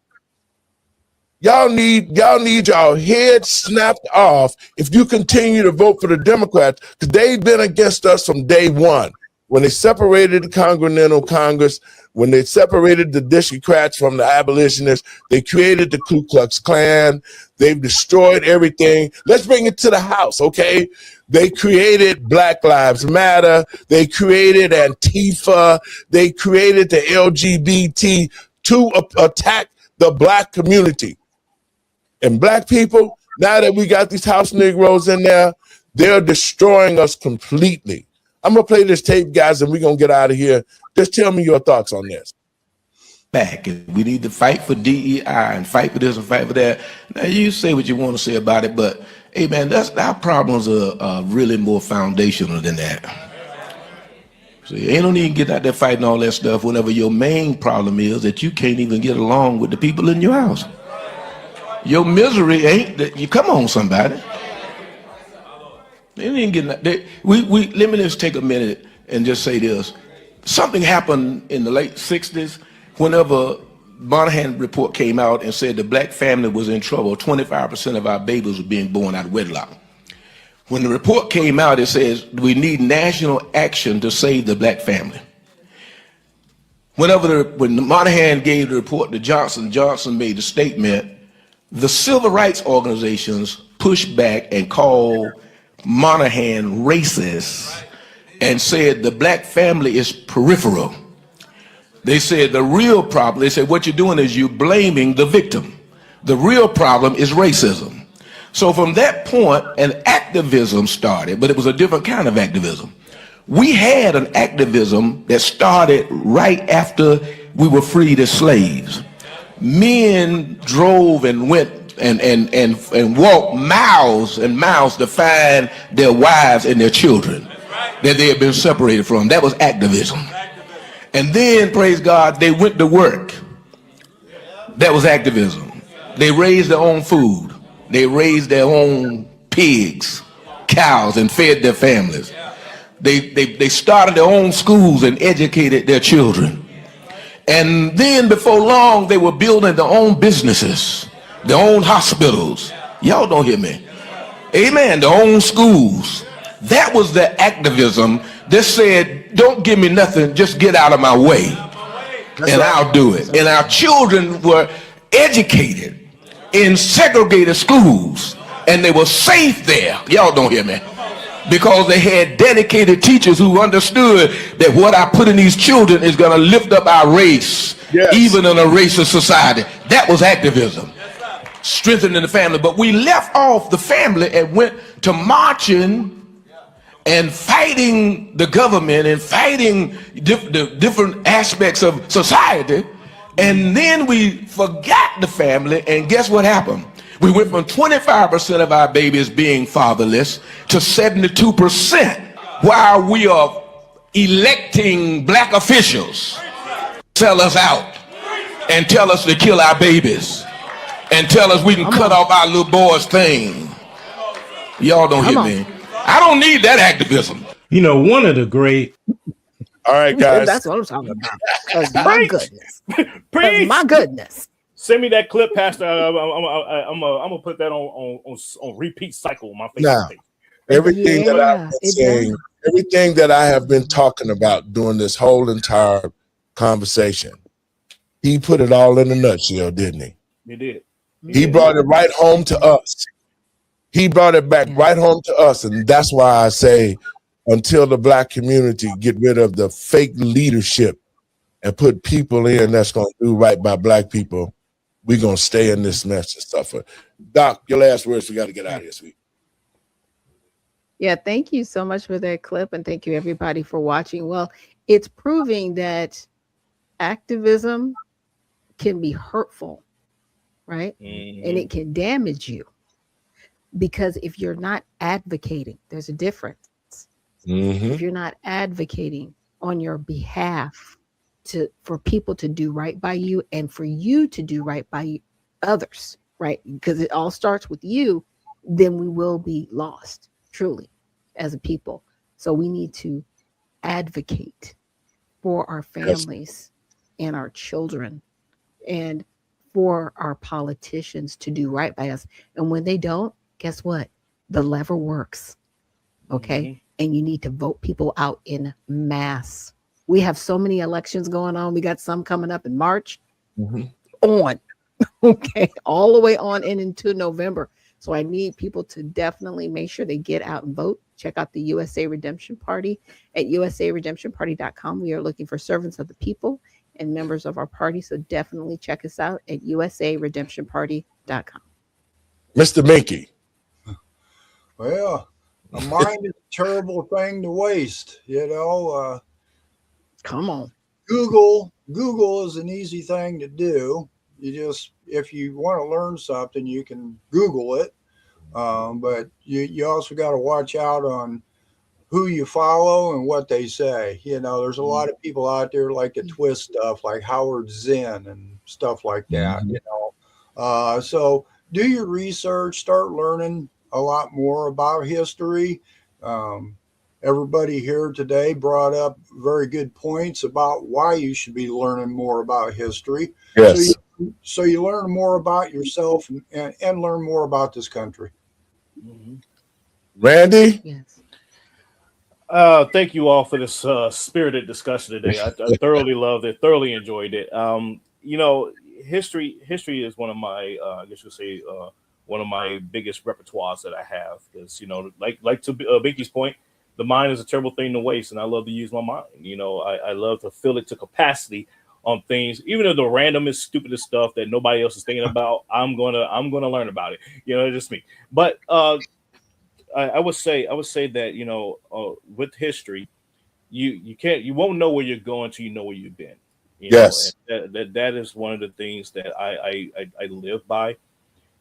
y'all need y'all heads snapped off if you continue to vote for the Democrats, because they've been against us from day one. When they separated the Continental Congress, when they separated the Districrats from the abolitionists, they created the Ku Klux Klan. They've destroyed everything. Let's bring it to the House, okay? They created Black Lives Matter. They created Antifa. They created the LGBT to attack the Black community. And Black people, now that we got these House Negroes in there, they're destroying us completely. I'm going to play this tape, guys, and we're going to get out of here. Just tell me your thoughts on this. Back. We need to fight for DEI and fight for this and fight for that. Now, you say what you want to say about it, but, hey, man, our problems are really more foundational than that. So you ain't no need to get out there fighting all that stuff whenever your main problem is that you can't even get along with the people in your house. Your misery ain't that you come on, somebody. They didn't get that. Let me just take a minute and just say this. Something happened in the late 60s whenever Monahan report came out and said the Black family was in trouble. 25% of our babies were being born out of wedlock. When the report came out, it says we need national action to save the Black family. When Monahan gave the report to Johnson, Johnson made a statement. The civil rights organizations pushed back and called Monahan racist and said the Black family is peripheral. They said the real problem, they said what you're doing is you're blaming the victim. The real problem is racism. So from that point, an activism started, but it was a different kind of activism. We had an activism that started right after we were freed as slaves. Men drove and went and walked miles and miles to find their wives and their children that they had been separated from. That was activism. And then, praise God, they went to work. That was activism. They raised their own food. They raised their own pigs, cows, and fed their families. They started their own schools and educated their children. And then before long, they were building their own businesses, their own hospitals. Y'all don't hear me. Amen. Their own schools. That was the activism that said don't give me nothing, just get out of my way. And I'll do it. And our children were educated in segregated schools, and they were safe there. Y'all don't hear me. Because they had dedicated teachers who understood that what I put in these children is going to lift up our race, even in a racist society. That was activism, strengthening the family. But we left off the family and went to marching and fighting the government and fighting the different aspects of society. And then we forgot the family, and guess what happened? We went from 25% of our babies being fatherless to 72%, while we are electing black officials sell us out and tell us to kill our babies and tell us we can cut off our little boys' thing. Y'all don't hear me. I don't need that activism. You know, one of the great. All right, guys. That's what I'm talking about. My goodness. My goodness. Send me that clip, Pastor. I'm gonna put that on repeat cycle on my Facebook Now, page. everything that I've been saying, everything that I have been talking about during this whole entire conversation, he put it all in a nutshell, didn't he? He did. He brought it right home to us. He brought it back right home to us, and that's why I say, until the black community get rid of the fake leadership and put people in that's going to do right by black people, we're going to stay in this mess and stuff. Doc, your last words. We got to get out of here, sweet. Yeah, thank you so much for that clip, and thank you everybody for watching. Well, it's proving that activism can be hurtful, right? And it can damage you, because if you're not advocating, there's a difference. If you're not advocating on your behalf for people to do right by you and for you to do right by others, right? Because it all starts with you, then we will be lost, truly, as a people. So we need to advocate for our families and our children and for our politicians to do right by us. And when they don't, guess what? The lever works. Okay. And you need to vote people out in mass. We have so many elections going on. We got some coming up in March on. Okay. All the way on and into November. So I need people to definitely make sure they get out and vote. Check out the USA Redemption Party at usaredemptionparty.com. We are looking for servants of the people and members of our party. So definitely check us out at usaredemptionparty.com. Mr. Minky. Well, a mind is a terrible thing to waste, you know. Come on. Google is an easy thing to do. You just, if you want to learn something, you can Google it. But you also got to watch out on who you follow and what they say. You know, there's a lot of people out there like to twist stuff, like Howard Zinn and stuff like that, you know. So do your research, start learning a lot more about history. Everybody here today brought up very good points about why you should be learning more about history. Yes. So you learn more about yourself and learn more about this country. Randy? Yes. Thank you all for this spirited discussion today. I thoroughly loved it, thoroughly enjoyed it. You know, history is one of my, I guess you'll say, one of my biggest repertoires that I have, because, you know, like to Binky's point, the mind is a terrible thing to waste, and I love to use my mind. You know, I love to fill it to capacity on things, even though the randomest, stupidest stuff that nobody else is thinking about. I'm gonna learn about it. You know, it's just me. But I would say that, you know, with history, you won't know where you're going till you know where you've been. You Yes. know? That is one of the things that I live by.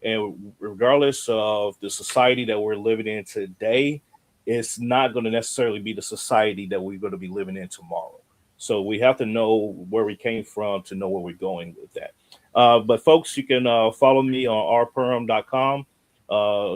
And regardless of the society that we're living in today, it's not going to necessarily be the society that we're going to be living in tomorrow. So we have to know where we came from to know where we're going with that. But folks, you can follow me on rperm.com,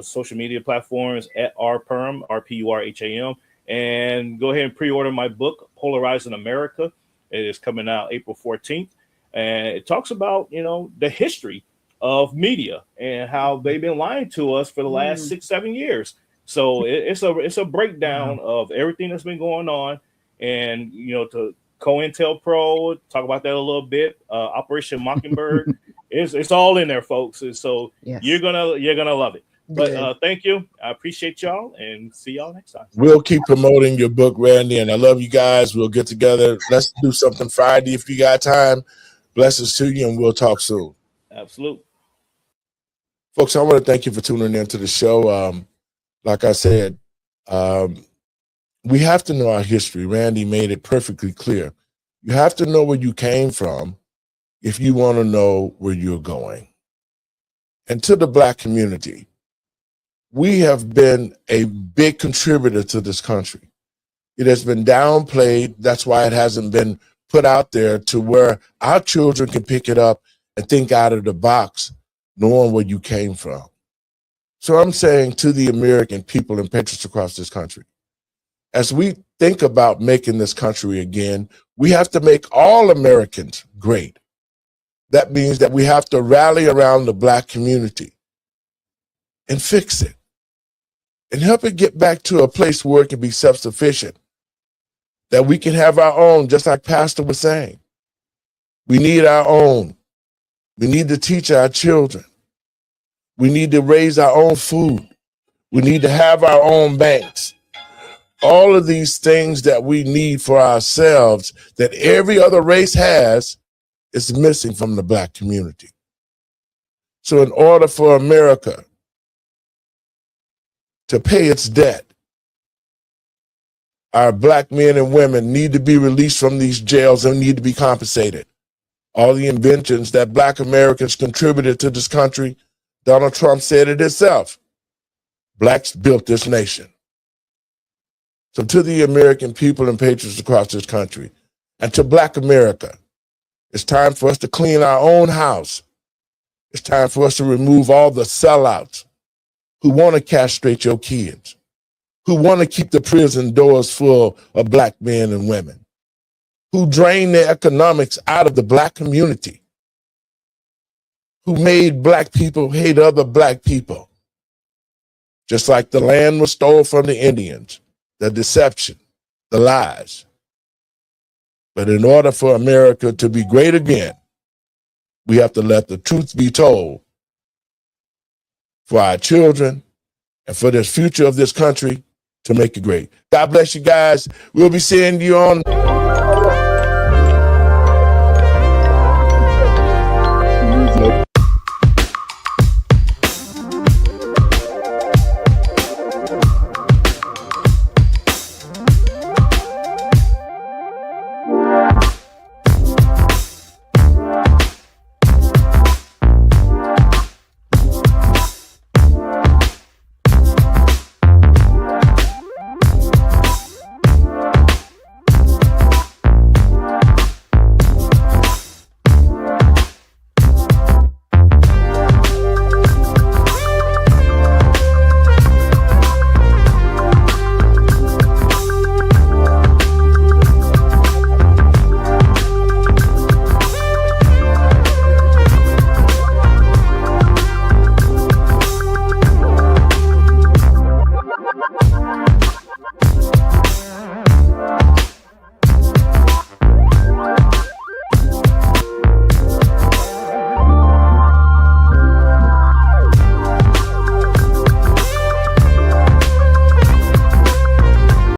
social media platforms at rperm, RPURHAM, and go ahead and pre-order my book, Polarizing America. It is coming out April 14th. And it talks about, you know, the history of media and how they've been lying to us for the last 6-7 years. So it's a breakdown of everything that's been going on and to COINTELPRO, talk about that a little bit. Operation Mockingbird, it's all in there, folks. And so Yes. you're gonna love it. But Good. thank you. I appreciate y'all, and see y'all next time. We'll keep promoting your book, Randy, and I love you guys. We'll get together. Let's do something Friday if you got time. Blessings to you, and we'll talk soon. Absolutely. Folks, I want to thank you for tuning into the show. Like I said, we have to know our history. Randy made it perfectly clear. You have to know where you came from if you want to know where you're going. And to the Black community, we have been a big contributor to this country. It has been downplayed. That's why it hasn't been put out there to where our children can pick it up and think out of the box, knowing where you came from. So I'm saying to the American people and patriots across this country, as we think about making this country again, we have to make all Americans great. That means that we have to rally around the Black community and fix it and help it get back to a place where it can be self-sufficient, that we can have our own, just like Pastor was saying. We need our own. We need to teach our children. We need to raise our own food. We need to have our own banks. All of these things that we need for ourselves that every other race has is missing from the Black community. So in order for America to pay its debt, our Black men and women need to be released from these jails and need to be compensated. All the inventions that Black Americans contributed to this country, Donald Trump said it himself. Blacks built this nation. So to the American people and patriots across this country, and to Black America, it's time for us to clean our own house. It's time for us to remove all the sellouts who want to castrate your kids, who want to keep the prison doors full of Black men and women, who drain the economics out of the Black community, who made Black people hate other Black people. Just like the land was stolen from the Indians, the deception, the lies. But in order for America to be great again, we have to let the truth be told for our children and for the future of this country to make it great. God bless you guys. We'll be seeing you on